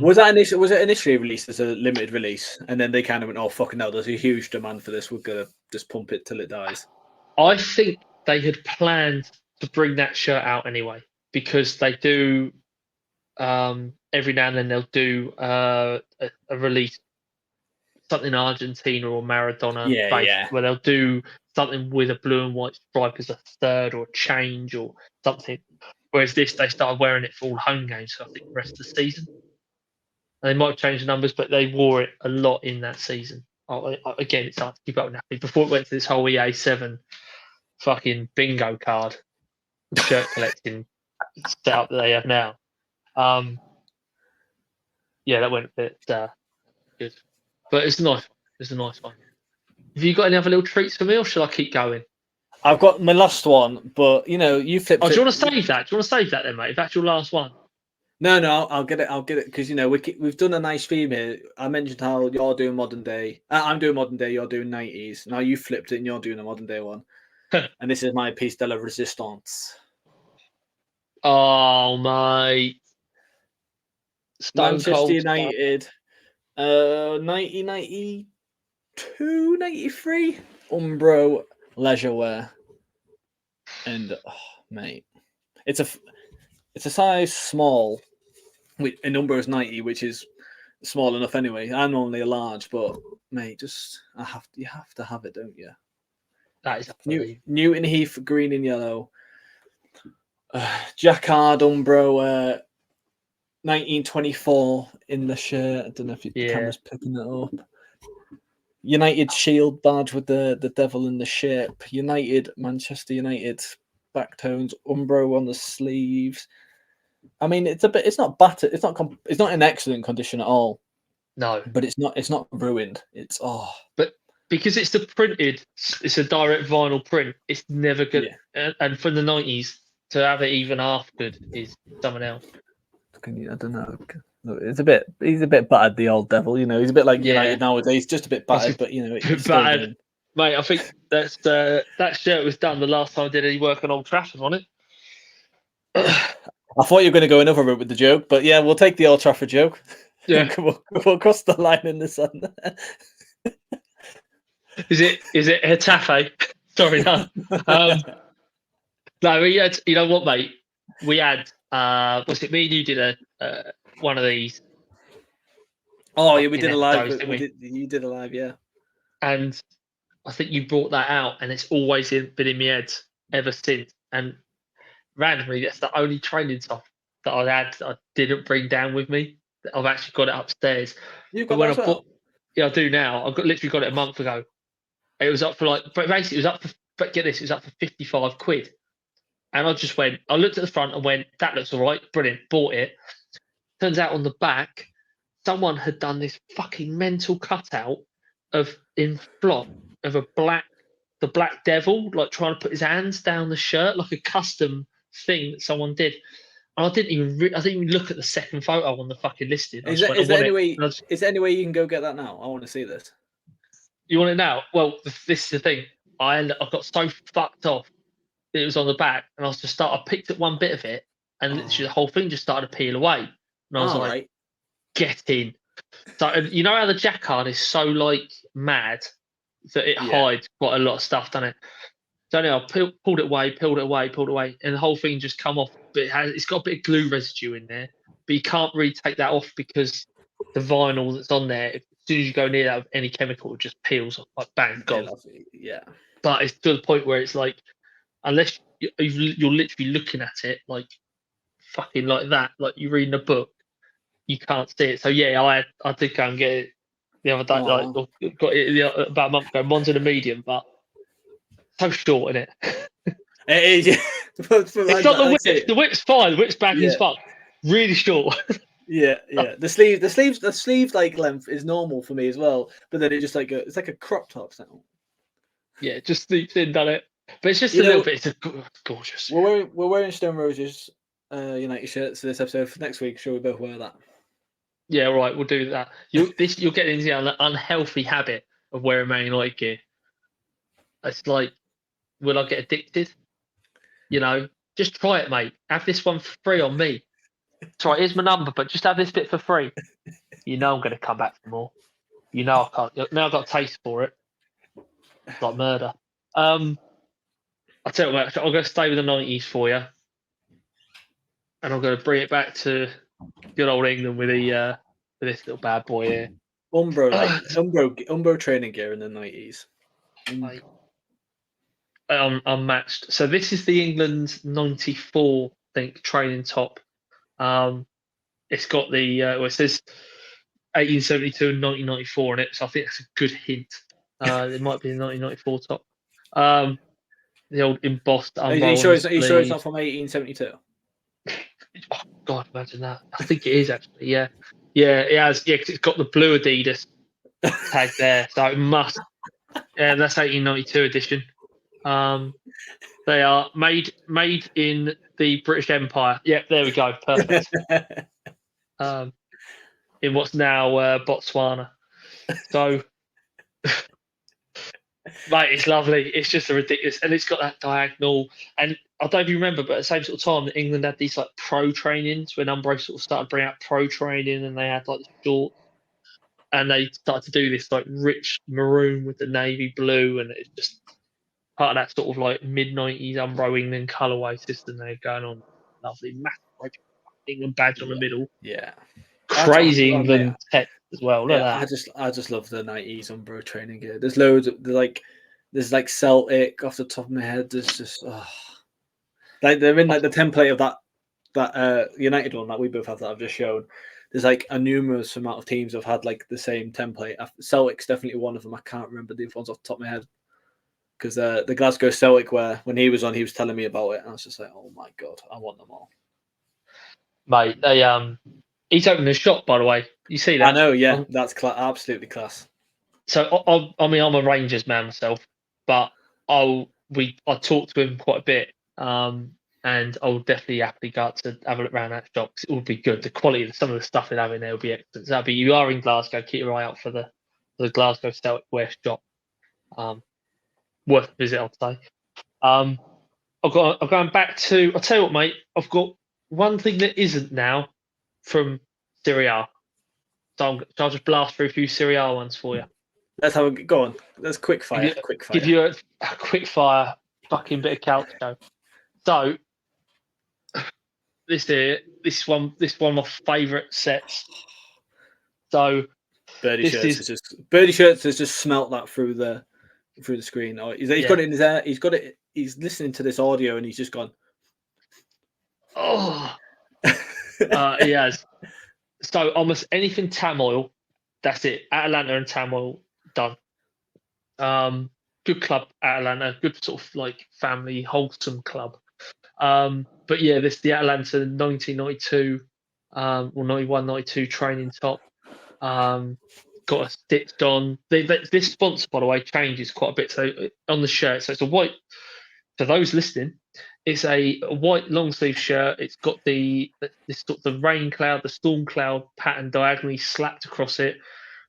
was it initially released as a limited release, and then they kind of went, "Oh fucking no, there's a huge demand for this. We're gonna just pump it till it dies." I think they had planned to bring that shirt out anyway, because they do every now and then they'll do a release, something Argentina or Maradona, where they'll do something with a blue and white stripe as a third or a change or something. Whereas this, they started wearing it for all home games, so I think the rest of the season. And they might change the numbers, but they wore it a lot in that season. Again, it's hard to keep up with that. Before it went to this whole EA7 fucking bingo card shirt collecting setup that they have now. That went a bit good. But it's nice. It's a nice one. Have you got any other little treats for me, or shall I keep going? I've got my last one, but you flipped. Do you want to save that? Do you want to save that then, mate? If that's your last one. No, I'll get it. I'll get it because we've done a nice theme here. I mentioned how you're doing modern day. I'm doing modern day. You're doing 90s. Now you flipped it and you're doing a modern day one. And this is my piece de la resistance. Oh, mate. Manchester United, 1992, 93, Umbro leisure wear, and mate, it's a size small. In Umbro is 90, which is small enough anyway. I'm only a large, but mate, you have to have it, don't you? That is Newton Heath, green and yellow. Jacquard Umbro. 1924 in the shirt. I don't know if the camera's picking it up. United shield badge with the devil in the ship. Manchester United back tones. Umbro on the sleeves. I mean, it's not battered. It's not in excellent condition at all. No, but it's not ruined. But because it's it's a direct vinyl print. It's never good. Yeah. And from the 90s to have it even half good is someone else. I don't know. He's a bit battered, the old devil. He's a bit like United nowadays, just a bit battered. But it's battered, mate. I think that shirt was done the last time I did any work on Old Trafford on it. I thought you were going to go another route with the joke, but yeah, we'll take the Old Trafford joke. Yeah, we'll cross the line in the sun. Is it Hetafe? Sorry, no. No, we had. You know what, mate? We had. Was it me and you did one of these? Oh yeah, we did a live. You did a live, yeah. And I think you brought that out, and it's always been in my head ever since. And randomly, that's the only training stuff that I didn't bring down with me. I've actually got it upstairs. You've got that as well? Yeah, I do now. Literally got it a month ago. It was up for basically it was up for. But get this, it was up for 55 quid. And I just went, I looked at the front and went, that looks all right, brilliant, bought it. Turns out on the back, someone had done this fucking mental cutout in flop of the Black Devil, like trying to put his hands down the shirt, like a custom thing that someone did. And I didn't even look at the second photo on the fucking listing. Is there any way you can go get that now? I want to see this. You want it now? Well, this is the thing. I got so fucked off. It was on the back, and I picked up one bit of it, and literally the whole thing just started to peel away. And I was like, "Get in!" So you know how the Jacquard is so like mad that it hides quite a lot of stuff, doesn't it? So anyway, I pulled it away, and the whole thing just come off. But it's got a bit of glue residue in there, but you can't really take that off because the vinyl that's on there, as soon as you go near that with any chemical, it just peels off, like bang, gone. Yeah. But it's to the point where it's like, unless you're literally looking at it like fucking like that, like you're reading a book, you can't see it. So yeah, I did go and get it the other day. Like got it about a month ago. Mine's in a medium, but so short in it. It is. It's not the whip. The whip's fine. The whip's baggy as fuck. Really short. Yeah. The sleeve like length is normal for me as well, but then it just like it's like a crop top sound. Yeah, just sneaks in, done it. But it's just a little bit. It's gorgeous. We're wearing Stone Roses United shirts for this episode. For next week, sure we both wear that. Yeah, right. We'll do that. You'll get into the unhealthy habit of wearing Man United gear. It's like, will I get addicted? Just try it, mate. Have this one for free on me. That's right. Here's my number, but just have this bit for free. I'm going to come back for more. I can't. Now I've got a taste for it. It's like murder. I'll tell you what, I'm going to stay with the 90s for you. And I'm going to bring it back to good old England with this little bad boy here. Umbro training gear in the 90s. Unmatched. So this is the England 94, I think, training top. It's got the it says 1872 and 1994 on it, so I think that's a good hint. It might be the 1994 top. The old embossed. Are you sure it's not from 1872? Oh God, imagine that. I think it is actually. Yeah, it has. Yeah, because it's got the blue Adidas tag there, so it must. Yeah, that's 1892 edition. They are made in the British Empire. Yep, there we go. Perfect. In what's now Botswana. So, mate, it's lovely. It's just a ridiculous, and it's got that diagonal. And I don't know if you remember, but at the same sort of time, that England had these like pro trainings when Umbro sort of started bringing out pro training, and they had like the shorts, and they started to do this like rich maroon with the navy blue, and it's just part of that sort of like mid-90s Umbro England colourway system they're going on. Lovely, massive England badge on the middle. Yeah. Crazy England tech as well. Look at that. I just love the 90s Umbro training gear. There's loads of there's like Celtic off the top of my head. There's just like they're in like the template of that United one that we both have that I've just shown. There's like a numerous amount of teams have had like the same template. Celtic's definitely one of them. I can't remember the other ones off the top of my head. Because the Glasgow Celtic, where when he was on, he was telling me about it, and I was just like, "Oh my god, I want them all." Mate, he's opened a shop, by the way. You see that? I know, yeah, that's absolutely class. So I'm a Rangers man myself, but I talked to him quite a bit, and I'll definitely happily go out to have a look around that shop because it would be good. The quality of some of the stuff they have in there will be excellent. So you are in Glasgow, keep your eye out for the Glasgow Celtic wear shop. Worth a visit, I'll say. I'm going back to. I'll tell you what, mate. I've got one thing that isn't now from Serie A. So I'll just blast through a few Serie A ones for you. Let's have a go on. Let's quick fire. Give you a quick fire fucking bit of calcio. So this one of my favourite sets. So Birdie Shirts has just smelt that through the screen. He's got it in his ear. He's got it. He's listening to this audio and he's just gone. Oh, he has. So almost anything Tamoil, that's it. Atalanta and Tamoil done. Good club, Atalanta. Good sort of like family, wholesome club. But yeah, the Atalanta 1992, or 91, 92 training top. Got a stitched on. This sponsor, by the way, changes quite a bit. So on the shirt, so it's a white. For those listening, it's a white long sleeve shirt. It's got this sort of the rain cloud, the storm cloud pattern diagonally slapped across it.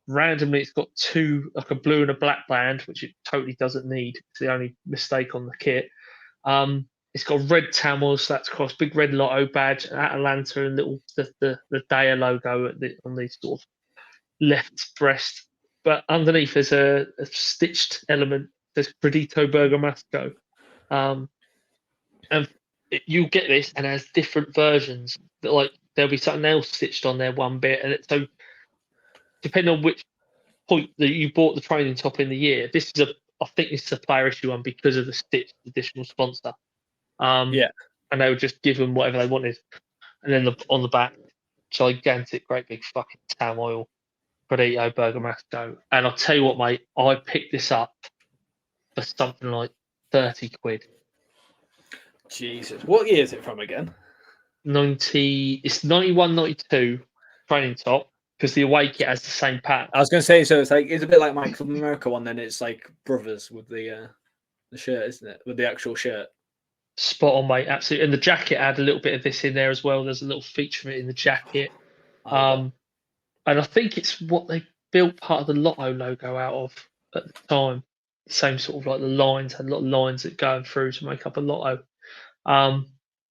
Randomly, it's got two, like a blue and a black band, which it totally doesn't need. It's the only mistake on the kit. It's got red Tamoil slapped across, big red Lotto badge, Atalanta, and little the Daya logo on the sort of left breast, but underneath there's a stitched element. There's Credito Bergamasco, and you'll get this, and it has different versions. That like there'll be something else stitched on there one bit, and so depending on which point that you bought the training top in the year, I think this is a player issue one because of the stitched additional sponsor. Yeah, and they would just give them whatever they wanted, and then on the back, gigantic, great big fucking Tamoil. Credito Bergamasco, and I'll tell you what, mate, I picked this up for something like 30 quid. Jesus, what year is it from again? 90. It's 91, 92 training top because the away kit has the same pattern. I was going to say, so it's a bit like my Club America one. Then it's like brothers with the shirt, isn't it? With the actual shirt. Spot on, mate. Absolutely. And the jacket had a little bit of this in there as well. There's a little feature of it in the jacket. And I think it's what they built part of the Lotto logo out of at the time. Same sort of like the lines, had a lot of lines that going through to make up a Lotto. But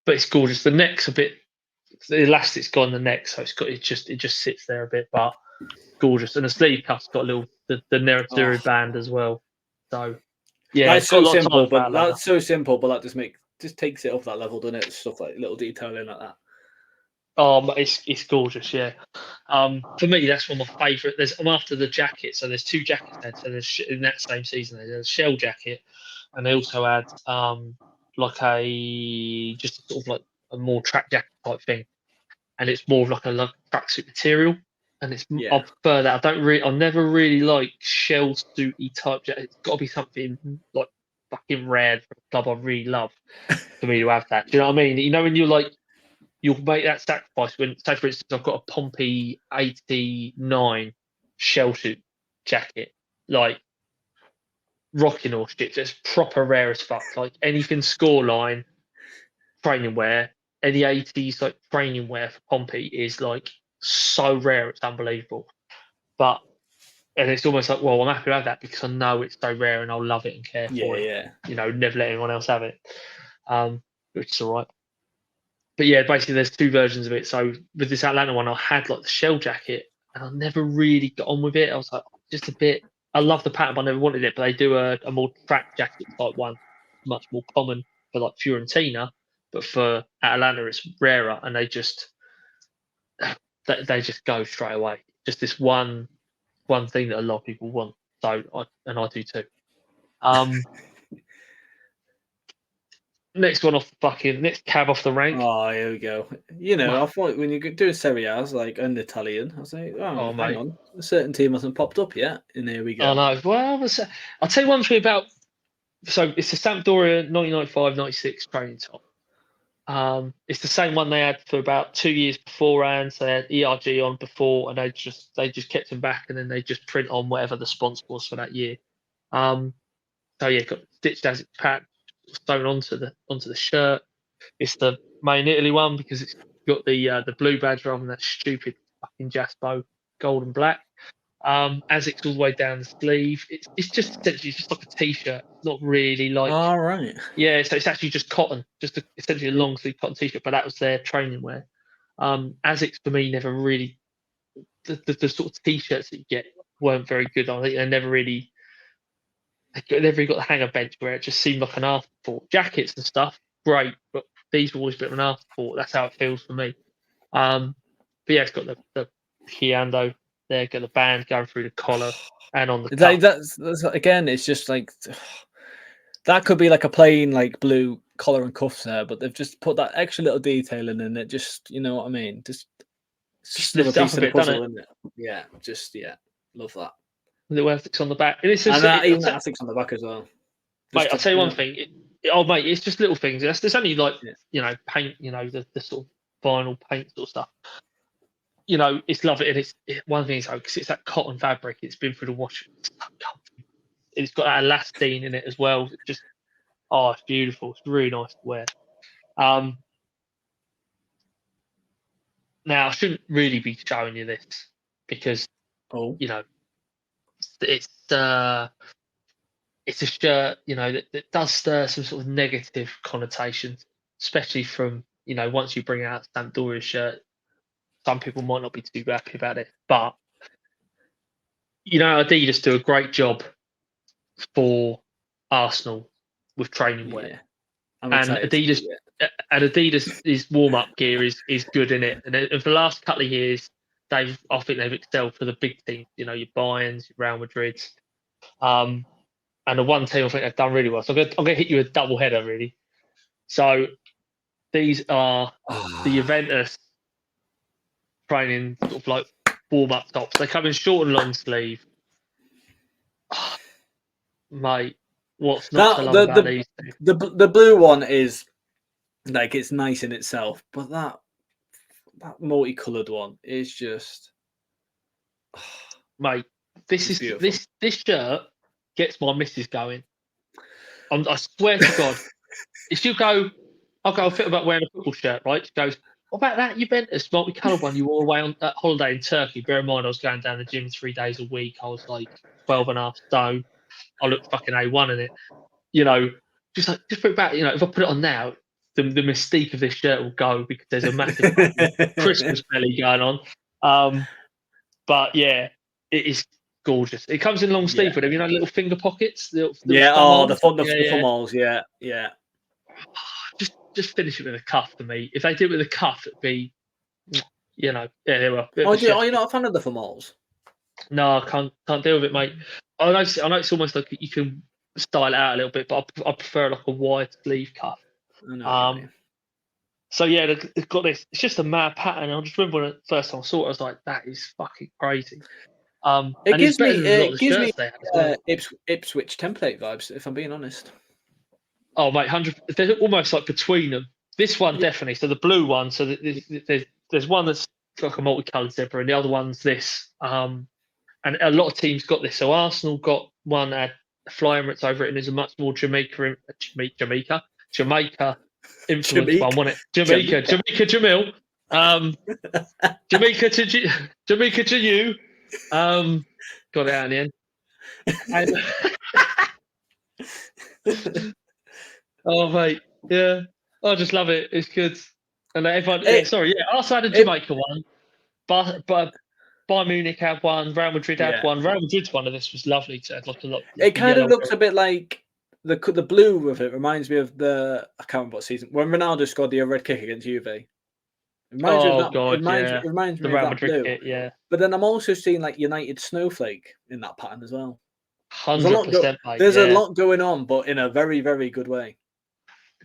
it's gorgeous. The neck's a bit, the elastic's gone the neck, so it just sits there a bit, but gorgeous. And the sleeve cuff's got a little the Nerazzurri band as well. So yeah, that's so simple, but that just takes it off that level, doesn't it? Stuff like little detailing like that. It's gorgeous, yeah. For me, that's one of my favourite. I'm after the jacket, so there's two jackets there. So there's in that same season, there's a shell jacket, and they also had like just sort of like a more track jacket type thing, and it's more of like a tracksuit material, and I prefer that. I never really like shell suity type jacket. It's got to be something like fucking rare from a club I really love for me to have that. Do you know what I mean? You know when you'll make that sacrifice when, say, for instance, I've got a Pompey 89 shell suit jacket, like rocking all shit, just proper rare as fuck. Like anything scoreline training wear, any 80s like training wear for Pompey is like so rare, it's unbelievable. And it's almost like, well, I'm happy to have that because I know it's so rare and I'll love it and care for it. Yeah. You know, never let anyone else have it, which is all right. But yeah, basically there's two versions of it. So with this Atlanta one, I had like the shell jacket and I never really got on with it. I was like, just a bit, I love the pattern, but I never wanted it. But they do a more track jacket type one, much more common for like Fiorentina, but for Atlanta it's rarer, and they just go straight away. Just this one thing that a lot of people want. So I do too. Next one off the next cab off the rank. Oh, here we go. You know, I thought when you're doing Serie A's like an Italian, I was like, hang on, a certain team hasn't popped up yet, and here we go. I know. Well, I'll tell you one thing about. So it's the Sampdoria 1995-96 training top. It's the same one they had for about 2 years beforehand. So they had ERG on before, and they just kept them back, and then they just print on whatever the sponsor was for that year. So yeah, got stitched as it's packed, sewn onto the shirt. It's the main Italy one because it's got the blue badge rather than that stupid fucking Jaspo gold and black. Asics all the way down the sleeve. It's just essentially just like a t-shirt, not really like. All right. Yeah, so it's actually just cotton, essentially a long sleeve cotton t-shirt, but that was their training wear. Asics for me never really the sort of t-shirts that you get weren't very good. I think they never really got the hang of bench where it just seemed like an afterthought. Jackets and stuff, great, but these were always a bit of an afterthought. That's how it feels for me. But yeah, it's got the Chiando there, got the band going through the collar and on the cuff. That's again, it's just like that could be like a plain like blue collar and cuffs there, but they've just put that extra little detail in, and it just, you know what I mean? Just another piece of the puzzle, isn't it? Yeah, love that. The Asics on the back, and it's even the Asics on the back as well. Mate, I'll tell you one thing. Mate, it's just little things. There's only like paint, the sort of vinyl paint sort of stuff. It's lovely, and it's one thing is because it's that cotton fabric. It's been through the wash. It's got that elastine in it as well. It's beautiful. It's really nice to wear. Now I shouldn't really be showing you this because it's a shirt, that does stir some sort of negative connotations, especially from, once you bring out Sampdoria shirt, some people might not be too happy about it. But, Adidas do a great job for Arsenal with training wear. And Adidas' warm-up gear is good in it. And for the last couple of years, I think they've excelled for the big teams, your Bayerns, your Real Madrids. And the one team I think they've done really well. So I'm going to hit you a double header, really. So these are the Juventus training sort of like warm-up tops. They come in short and long sleeve. Mate, what's not to love about these? The blue one is Like it's nice in itself, but that multicolored one is just Mate, this it's is beautiful. this shirt gets my missus going. I swear to God, if you go, I'll think about wearing a football shirt, right? She goes, what about that Juventus multicoloured one you wore away on that holiday in Turkey? Bear in mind, I was going down the gym 3 days a week. I was like 12.5 stone. I looked fucking A1 in it. You know, just put it back. You know, if I put it on now, the mystique of this shirt will go because there's a massive fucking Christmas belly going on. But yeah, it is gorgeous. It comes in long sleeve, Yeah. but you know, little finger pockets, little Yeah. thumb Oh, arms. the thumbballs. Yeah. Yeah. Just finish it with a cuff for me. If they did it with a cuff, it'd be, you know, yeah, they were. Oh, you're not a fan of the thumbballs? No, I can't deal with it, mate. I know it's almost like you can style it out a little bit, but I prefer like a wide sleeve cuff. I know what you mean. So yeah, they've got this. It's just a mad pattern. I just remember when the first time I saw it, I was like, "That is fucking crazy." And it's better than a lot of the shirts they had as well. Ipswich template vibes, if I'm being honest. Oh mate, 100. They're almost like between them. This one definitely. So the blue one. So there's one that's like a multicolored zebra, and the other one's this. And a lot of teams got this. So Arsenal got one at Fly Emirates over it, and there's a much more Jamaica influence one, wasn't it? Jamaica Jamil. Jamaica to you. Got it out in the end. Oh mate, yeah. I just love it. It's good. And everyone, Arsenal had a Jamaica one, but Bayern Munich had one, Real Madrid had one. Real Madrid's one of this was lovely. To have like a lot. It kind of looks a bit like the blue of it reminds me of I can't remember what season when Ronaldo scored the red kick against Juve. It reminds me of that. God, it reminds me the of Real that Madrid blue. kit, yeah. But then I'm also seeing like United Snowflake in that pattern as well. 100%, mate. There's a lot going on, but in a very, very good way.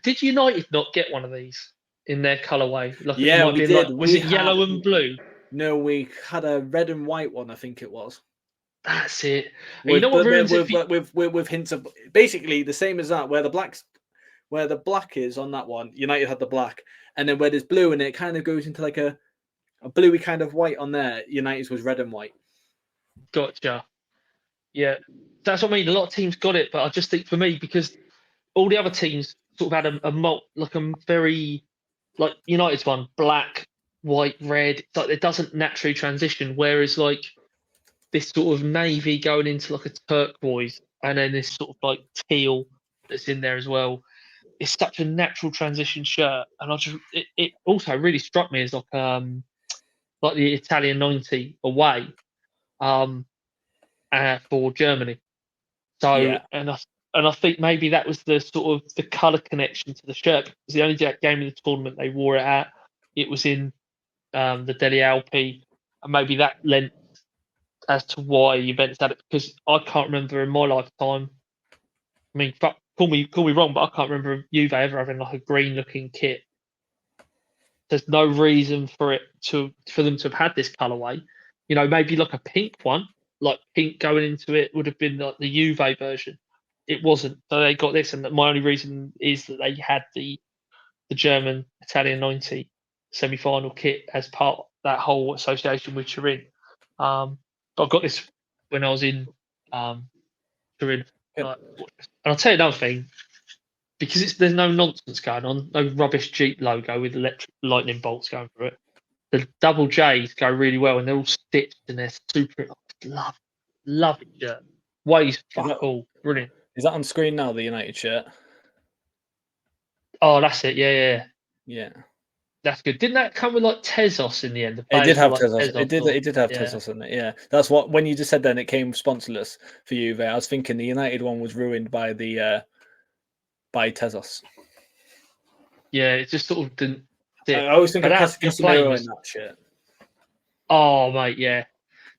Did United not get one of these in their colourway? Like, yeah, we did. Like, was it yellow and blue? No, we had a red and white one. I think it was. That's it. With, you know what ruins it? With hints of basically the same as that, where the black is on that one. United had the black, and then where there's blue in it, kind of goes into like a bluey kind of white on there. United's was red and white. Gotcha. Yeah, that's what I mean. A lot of teams got it, but I just think for me, because all the other teams sort of had a very, like United's one, black, white, red. It's like it doesn't naturally transition. Whereas like this sort of navy going into like a turquoise, and then this sort of like teal that's in there as well. It's such a natural transition shirt, and it also really struck me as like the Italian 90 away. For Germany. So and I think maybe that was the sort of the colour connection to the shirt. It was the only game in the tournament they wore it at. It was in the Delle Alpi, and maybe that lent as to why Juventus had it, because I can't remember in my lifetime. I mean, call me wrong, but I can't remember Juve ever having like a green looking kit. There's no reason for them to have had this colourway. You know, maybe like a pink one. Like pink going into it would have been like the Juve version. It wasn't, so they got this, and my only reason is that they had the German Italian 90 semi-final kit as part of that whole association with Turin. But I got this when I was in Turin. And I'll tell you another thing, because there's no nonsense going on, no rubbish Jeep logo with electric lightning bolts going through it. The double J's go really well, and they're all stitched and they're super. Love it, shirt. Weighs fuck all. Brilliant. Is that on screen now? The United shirt. Oh, that's it. Yeah. That's good. Didn't that come with like Tezos in the end? It did have Tezos. It did have Tezos in it. Yeah, that's what when you just said then it came sponsorless for Juve. I was thinking the United one was ruined by the by Tezos. Yeah, it just sort of didn't. I always think of Casemiro in that shirt. Oh mate, yeah.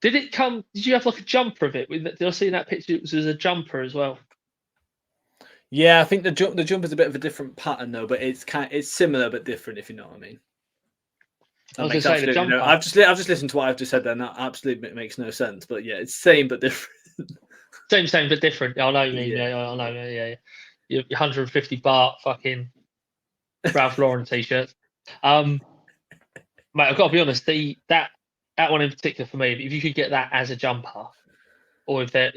Did it come? Did you have like a jumper of it? Did I see in that picture? It was a jumper as well. Yeah, I think the jumper's a bit of a different pattern though, but it's similar but different, if you know what I mean. I was going to say the jumper. I've just listened to what I've just said there, and that absolutely makes no sense. But yeah, it's same but different. Same but different. I know you mean. Yeah, I know. Yeah. Your 150 baht fucking Ralph Lauren t-shirts. Mate, I've got to be honest. That one in particular for me, if you could get that as a jumper, or if it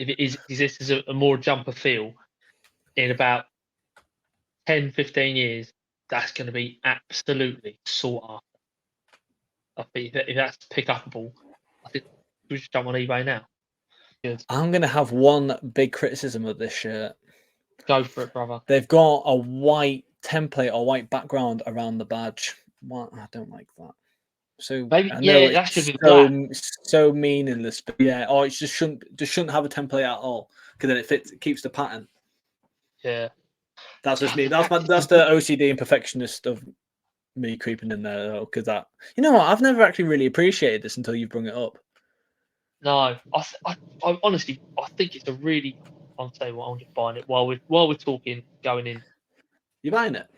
exists as a more jumper feel in about 10, 15 years, that's going to be absolutely sought after. I think if that's pick upable, I think we should jump on eBay now. Good. I'm gonna have one big criticism of this shirt. Go for it, brother. They've got a white template or white background around the badge. What? I don't like that. So Maybe I know that should be so black. so meaningless, but yeah, or it just shouldn't have a template at all because then it keeps the pattern. Yeah, That's just me. That's the OCD and perfectionist of me creeping in there because that what, I've never actually really appreciated this until you bring it up. No, I honestly I think it's a really. I'll tell you what, I'm just buying it while we're talking. Going in. You buying it?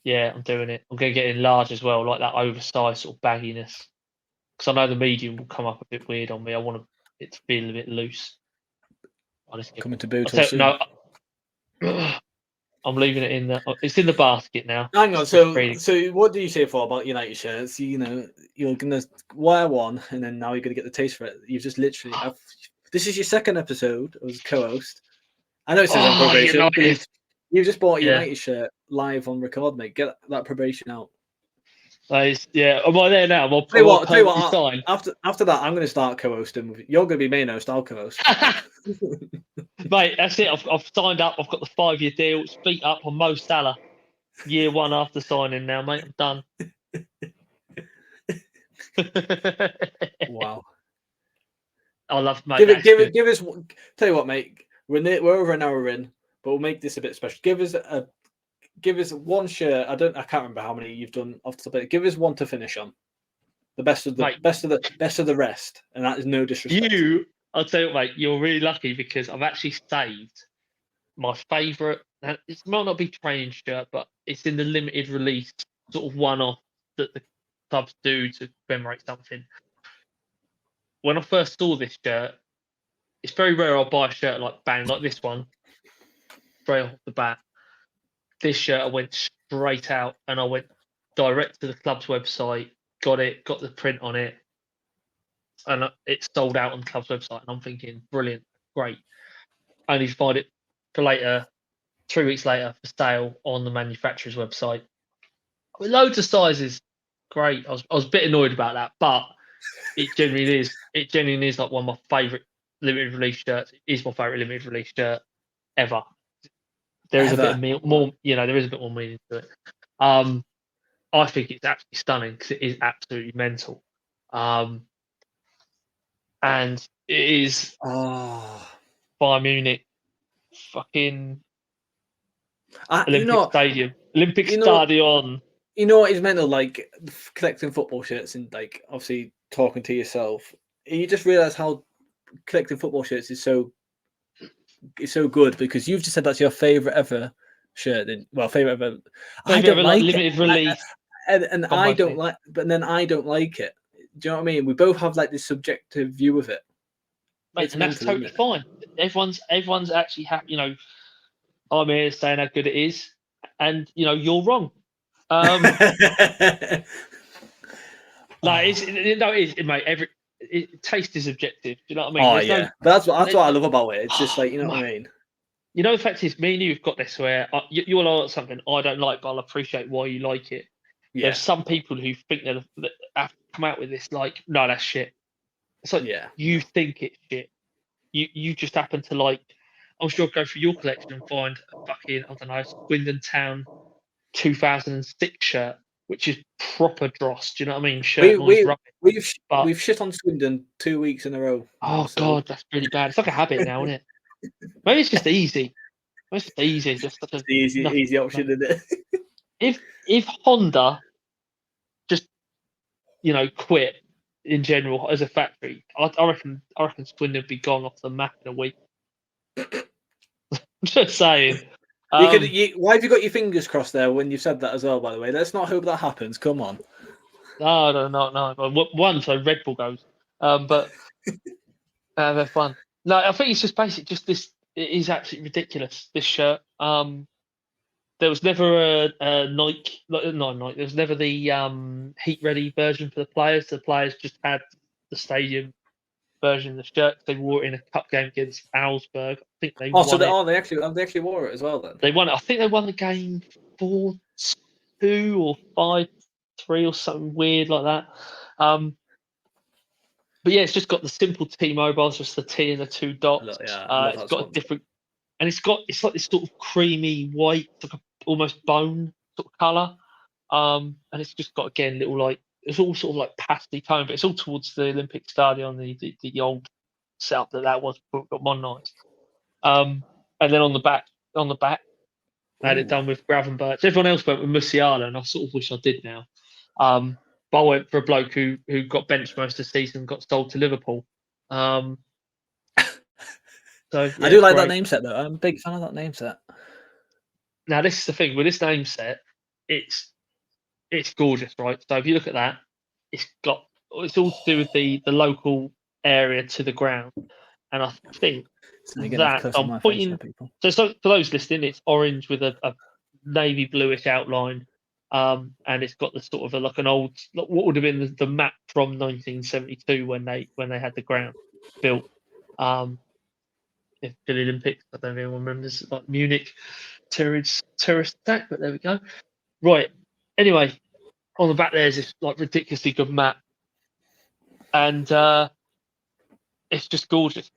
Yeah, I'm doing it. I'm going to get in large as well, like that oversized sort of bagginess. Because I know the medium will come up a bit weird on me. I want it to feel a bit loose. Coming to Bootle soon. No, I'm leaving it in it's in the basket now. Hang on. So what do you say for about United shirts? You're gonna wear one, and then now you're gonna get the taste for it. You've just literally. This is your second episode as co-host. I know it says on probation, but you've just bought a United shirt live on record, mate. Get that probation out. Yeah, am I there now? Tell you what, after that, I'm going to start co-hosting. You're going to be main host. I'll co-host. Mate, that's it. I've signed up. I've got the 5-year deal. It's feet up on Mo Salah. Year 1 after signing now, mate. I'm done. Wow. I love, mate. Give us. Tell you what, mate. We're over an hour in, but we'll make this a bit special. Give us one shirt. I can't remember how many you've done off the top of it. Give us one to finish on. The best of the rest, and that is no disrespect. I'll tell you what, mate. You're really lucky because I've actually saved my favourite. It might not be training shirt, but it's in the limited release sort of one-off that the clubs do to commemorate something. When I first saw this shirt, it's very rare I'll buy a shirt like this one, straight off the bat. This shirt, I went straight out and I went direct to the club's website, got the print on it, and it sold out on the club's website. And I'm thinking, brilliant, great. Only to find it for later, 3 weeks later, for sale on the manufacturer's website. With loads of sizes, great. I was a bit annoyed about that, but it genuinely is like one of my favourite limited release shirts. It is my favourite limited release shirt ever. There is a bit more, there is a bit more meaning to it. I think it's absolutely stunning because it is absolutely mental. And it is Bayern Munich, fucking Olympic Stadium, Olympic Stadion. You know what is mental? Like collecting football shirts and like obviously talking to yourself. You just realise how collecting football shirts is so good because you've just said that's your favourite ever shirt. Favourite ever. I don't like limited release. And I don't like, but then I don't like it. Do you know what I mean? We both have like this subjective view of it. Mate, and that's totally fine. Everyone's actually happy. I'm here saying how good it is, and you're wrong. Mate. Taste is objective. Do you know what I mean? Yeah, but that's what I love about it. It's just like what I mean. The fact is, me and you've got this where you'll like something I don't like, but I'll appreciate why you like it. Yeah. There's some people who think that have come out with this like, no, that's shit. It's like, you think it's shit. You just happen to like. I'm sure go through your collection and find a fucking, I don't know, Swindon Town 2006 shirt, which is proper dross. Do you know what I mean? We've shit on Swindon 2 weeks in a row. Oh God, that's really bad. It's like a habit now, isn't it? Maybe it's just easy. It's easy, just such easy option, isn't it? If Honda just quit in general as a factory, I reckon Swindon would be gone off the map in a week. I'm just saying. Why have you got your fingers crossed there when you said that as well? By the way, let's not hope that happens. Come on. No. One, so Red Bull goes. But they're fun. No, I think it's just basic. Just this, it is absolutely ridiculous. This shirt. there was never a Nike, not Nike. There was never the heat ready version for the players. The players just had the stadium version of the shirt. They wore it in a cup game against Augsburg. I think they Oh, so won it. they actually wore it as well then. They won it. I think they won the game 4-2 or 5-3 or something weird like that. But yeah, it's just got the simple T-Mobile, it's just the T and the two dots. I love It's that got a different, and it's like this sort of creamy white, like almost bone sort of colour. And it's just got again little like it's all sort of like pasty tone, but it's all towards the Olympic Stadium, the old setup that was got modernised. And then on the back, I had it done with Gravenberch. Everyone else went with Musiala, and I sort of wish I did now. But I went for a bloke who got benched most of the season, got sold to Liverpool. So yeah, I do like that great. name set though. I'm a big fan of that name set. Now this is the thing with this name set, it's gorgeous, right? So if you look at that, it's all to do with the local area to the ground, and I think that I'm pointing. So for those listening, it's orange with a navy bluish outline, and it's got the sort of like an old what would have been the map from 1972 when they had the ground built. If the Olympics, I don't know if anyone remembers, like Munich terrorist attack, but there we go. Right. Anyway, on the back there's this like ridiculously good map, and it's just gorgeous.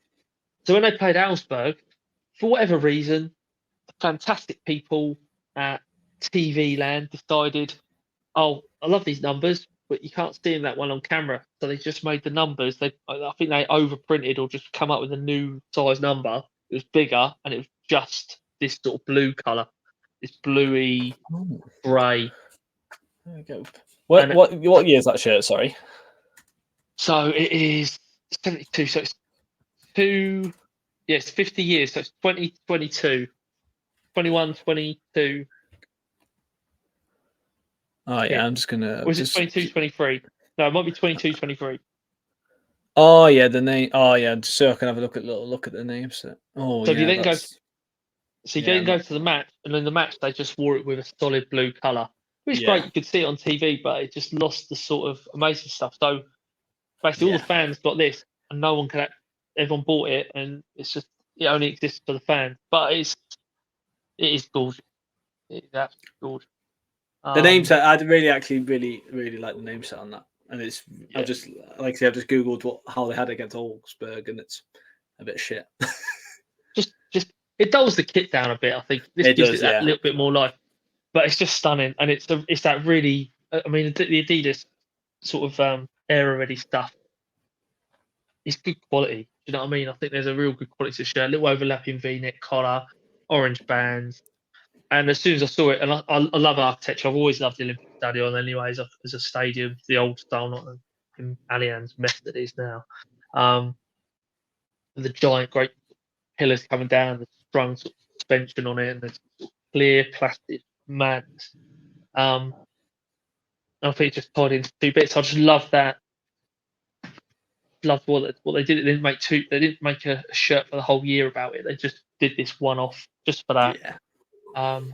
So when they played Augsburg, for whatever reason, the fantastic people at TV Land decided, oh, I love these numbers, but you can't see that one on camera. So they just made the numbers. I think they overprinted or just come up with a new size number. It was bigger, and it was just this sort of blue color, this bluey grey. There we go. What year is that shirt? Sorry. So it is 72. So it's it's 50 years. So it's 2022, 21, 22. Oh yeah, I'm just gonna. Was it 22, 23? No, it might be 22, 23. Oh yeah, the name. Oh yeah, just so I can have a look at the name set. Oh so yeah, if you then go, so you then go to the match, and in the match they just wore it with a solid blue color, which is great. You could see it on TV, but it just lost the sort of amazing stuff. So basically, all the fans got this, and no one could. Everyone bought it, and it's just it only exists for the fans. But it is gorgeous. It's absolutely gorgeous. The name set, I'd really like the name set on that, and it's I've just like I say I've just googled how they had it against Augsburg, and it's a bit shit. just it dulls the kit down a bit. I think this gives it that little bit more life, but it's just stunning, and it's that really. I mean, the Adidas sort of era ready stuff. It's good quality. Do you know what I mean? I think there's a real good quality to shirt. Little overlapping V-neck collar, orange bands. And as soon as I saw it, and I love architecture. I've always loved the Olympic Stadium, anyways, as a stadium, the old style, not the Allianz mess that it is now. The giant, great pillars coming down, the strung sort of suspension on it, and the clear plastic madness. I think it just tied into two bits. I just love that. Loved what they did. They didn't make a shirt for the whole year about it. They just did this one off just for that. Yeah. And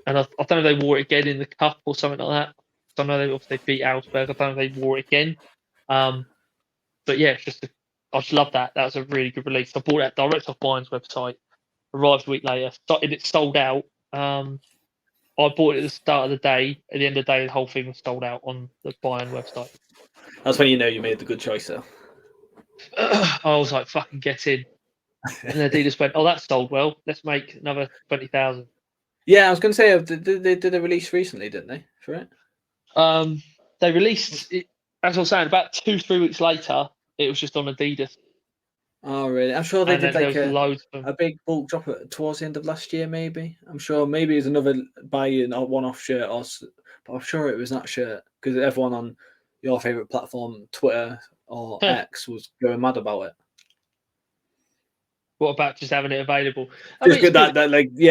I don't know if they wore it again in the cup or something like that. I know they obviously beat Augsburg. I don't know if they wore it again. But yeah, I just love that. That was a really good release. I bought that direct off Bayern's website. Arrived a week later. It sold out. I bought it at the start of the day. At the end of the day, the whole thing was sold out on the Bayern website. That's when you know you made the good choice, though. I was like, fucking get in. And then Adidas went, oh, that sold well. Let's make another 20,000. Yeah, I was going to say, they did a release recently, didn't they, for it? They released it, as I was saying, about 2-3 weeks later, it was just on Adidas. Oh, really? I'm sure they did like a big bulk drop towards the end of last year, maybe. I'm sure maybe it's another buy-in or one-off shirt, but I'm sure it was that shirt because everyone on your favourite platform, Twitter or X, was going mad about it. What about just having it available? It's good that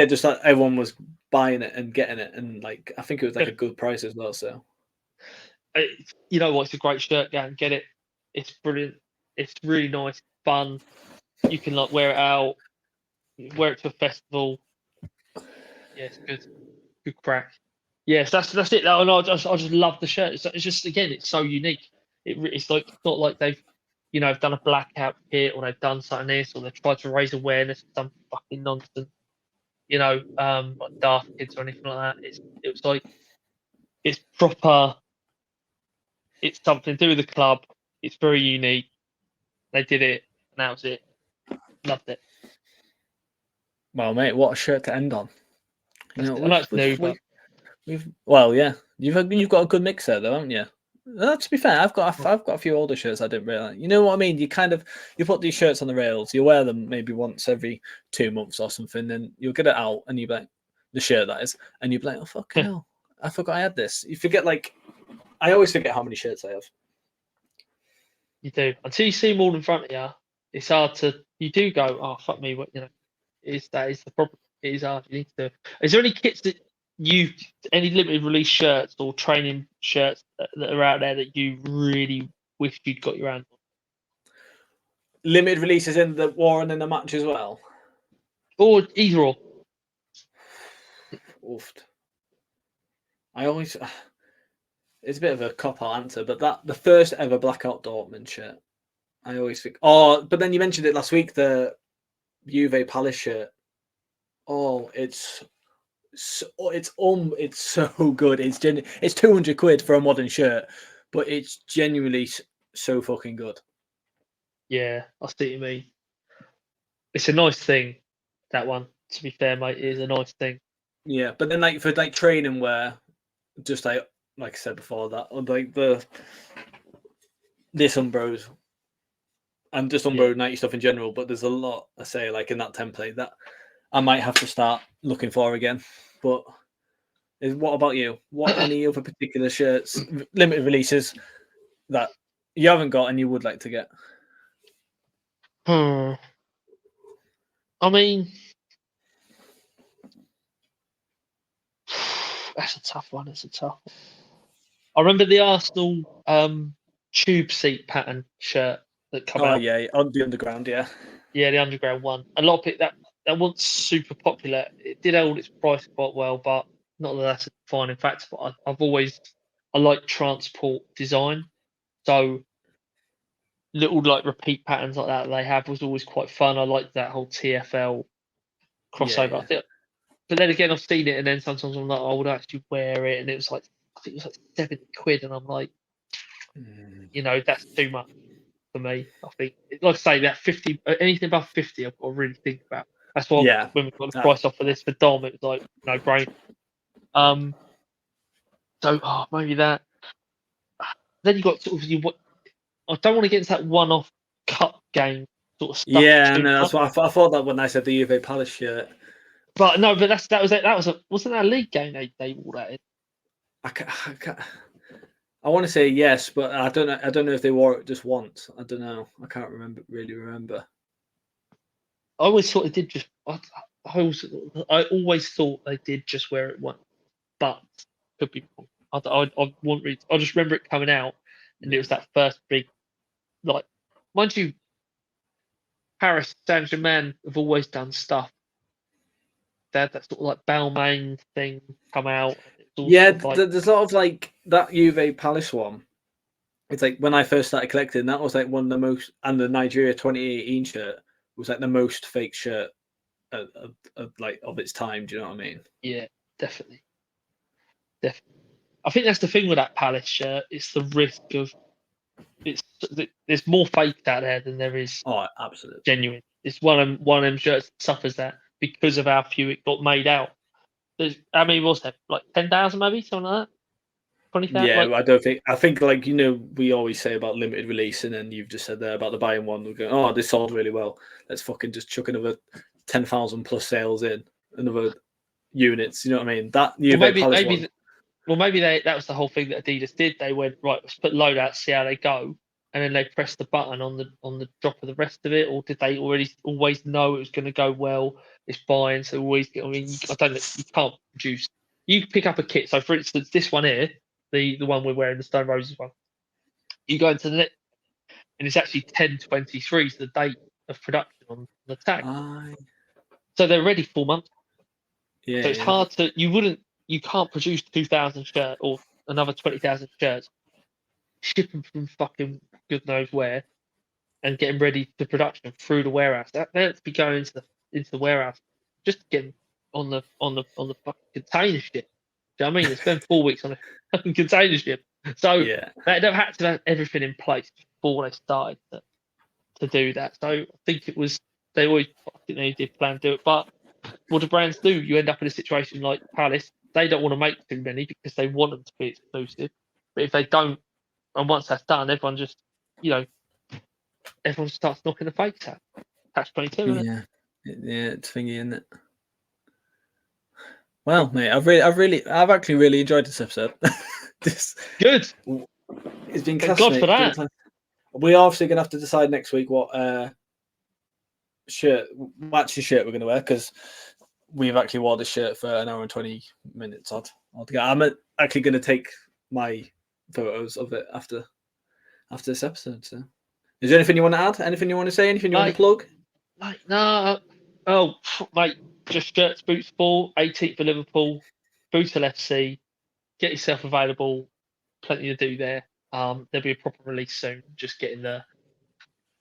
just that everyone was buying it and getting it, and like I think it was like a good price as well. So, you know what? It's a great shirt. Go and get it. It's brilliant. It's really nice, fun. You can like wear it out, wear it to a festival. Yeah, it's good crack. Yes, that's it. And I just love the shirt. It's just again, it's so unique. It's like it's not like they've done a blackout kit or they've done something this or they've tried to raise awareness of some fucking nonsense. Like Daft Kids or anything like that. It was like it's proper. It's something to do with the club. It's very unique. They did it, and that was it. Loved it. Well, mate, what a shirt to end on. I know it's new, but well, yeah, you've got a good mix there, though, haven't you? To be fair, I've got a few older shirts I didn't realize. You know what I mean? You put these shirts on the rails, you wear them maybe once every 2 months or something, then you'll get it out and you'll be like, the shirt that is, and you'll be like, oh fucking hell, I forgot I had this. You forget, like, I always forget how many shirts I have. You do. Until you see them all in front of you, it's hard to. You do go, oh fuck me, what that is the problem. It is hard. You need to. Is there any kits that any limited release shirts or training shirts that are out there that you really wish you'd got your hands on? Limited releases in the war and in the match as well, or either or. Oofed. I always. It's a bit of a cop-out answer, but the first ever Blackout Dortmund shirt, I always think. Oh, but then you mentioned it last week, the Juve Palace shirt. Oh, it's so good. It's 200 quid for a modern shirt, but it's genuinely so fucking good. Yeah, I see what you mean. It's a nice thing, that one. To be fair, mate, it is a nice thing. Yeah, but then for training wear, just like I said before, that like this Umbros and just Umbro 90 stuff in general, but there's a lot I say like in that template that I might have to start looking for again. But what about you? What any other particular shirts, limited releases that you haven't got and you would like to get? I mean, that's a tough one. It's a tough one. I remember the Arsenal tube seat pattern shirt that came out. Oh yeah, on the underground, yeah. Yeah, the underground one. A lot of people that wasn't super popular. It did hold its price quite well, but not that that's a defining factor. But I like transport design, so little like repeat patterns like that they have was always quite fun. I like that whole TFL crossover. Yeah. But then again, I've seen it, and then sometimes I'm like, I would actually wear it, and it was like I think it was like 70 quid, and I'm like, that's too much for me. I think, like I say, that 50, anything above 50, I've got to really think about. That's why when we got the price off for this for Dom, it was like no brainer. So maybe that. Then you got sort of I don't want to get into that one-off cup game sort of stuff. Yeah, no, that's what I thought that when I said the Juve Palace shirt. But no, but that was it. Wasn't that a league game they wore that in? I want to say yes, but I don't know if they wore it just once. I don't know. I can't really remember. I always thought they did just. I always thought they did just wear it once, but could be wrong. I won't read. I just remember it coming out, and it was that first big, like, mind you, Paris Saint-Germain have always done stuff. They had that sort of like Balmain thing come out. Yeah, there's a lot of like that Juve Palace one. It's like when I first started collecting, that was like one of the most, and the Nigeria 2018 shirt was like the most fake shirt of its time. Do you know what I mean? Yeah, definitely. I think that's the thing with that Palace shirt. It's the risk of there's more fake out there than there is. Oh, absolutely genuine. It's one of them shirts that suffers that because of how few it got made out. How many was there? Like 10,000 maybe, something like that. 20,000. Yeah, I don't think. I think like we always say about limited release, and then you've just said there about the buying one. We're going, oh, this sold really well. Let's fucking just chuck another 10,000 plus sales in, another units. You know what I mean? That maybe that was the whole thing that Adidas did. They went, right, let's put loadouts, see how they go, and then they pressed the button on the drop of the rest of it, or did they always know it was going to go well? It's buying, so always get. I mean, I don't know. You can't produce. You pick up a kit. So, for instance, this one here, the one we're wearing, the Stone Roses one. You go into the net, and it's actually 10/23 is the date of production on the tag. So they're ready 4 months. Yeah. So it's hard to you can't produce 2,000 shirts or another 20,000 shirts, ship them from fucking good knows where, and get them ready for production through the warehouse. They have to be going into the warehouse just to get them on the fucking container ship. Do you know what I mean? They spend 4 weeks on a fucking container ship. So Yeah. they've had to have everything in place before they started to do that. So I think it was they always fucking they did plan to do it, but what do brands do? You end up in a situation like Palace. They don't want to make too many because they want them to be exclusive. But if they don't, and once that's done, everyone just, everyone starts knocking the fakes out. Catch 22. Isn't it? Yeah. Yeah, it's thingy, isn't it? Well, mate, I've actually really enjoyed this episode. Good. It's been Thank class, God mate. for that. We're obviously gonna have to decide next week what matching shirt we're gonna wear, because we've actually wore this shirt for an hour and 20 minutes altogether. I'm actually gonna take my photos of it after this episode. So, is there anything you want to add? Anything you want to say? Anything you want to plug? Mate, just shirts, boots, ball, 18th for Liverpool, Bootle FC. Get yourself available. Plenty to do there. There'll be a proper release soon. Just getting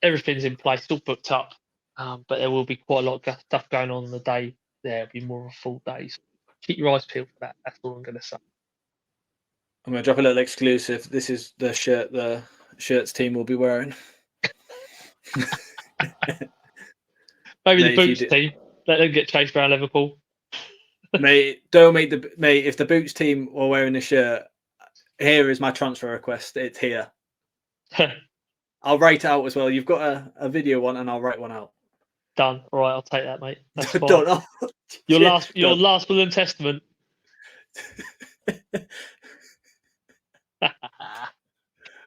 everything's in place, all booked up. But there will be quite a lot of stuff going on the day. There'll be more of a full day. So keep your eyes peeled for that. That's all I'm going to say. I'm going to drop a little exclusive. This is the shirt the shirts team will be wearing. Maybe the Boots team. Let them get chased around Liverpool. Mate, if the Boots team were wearing the shirt, here is my transfer request. It's here. I'll write it out as well. You've got a video one, and I'll write one out. Done. All right, I'll take that, mate. That's fine. Done. Your last will and testament.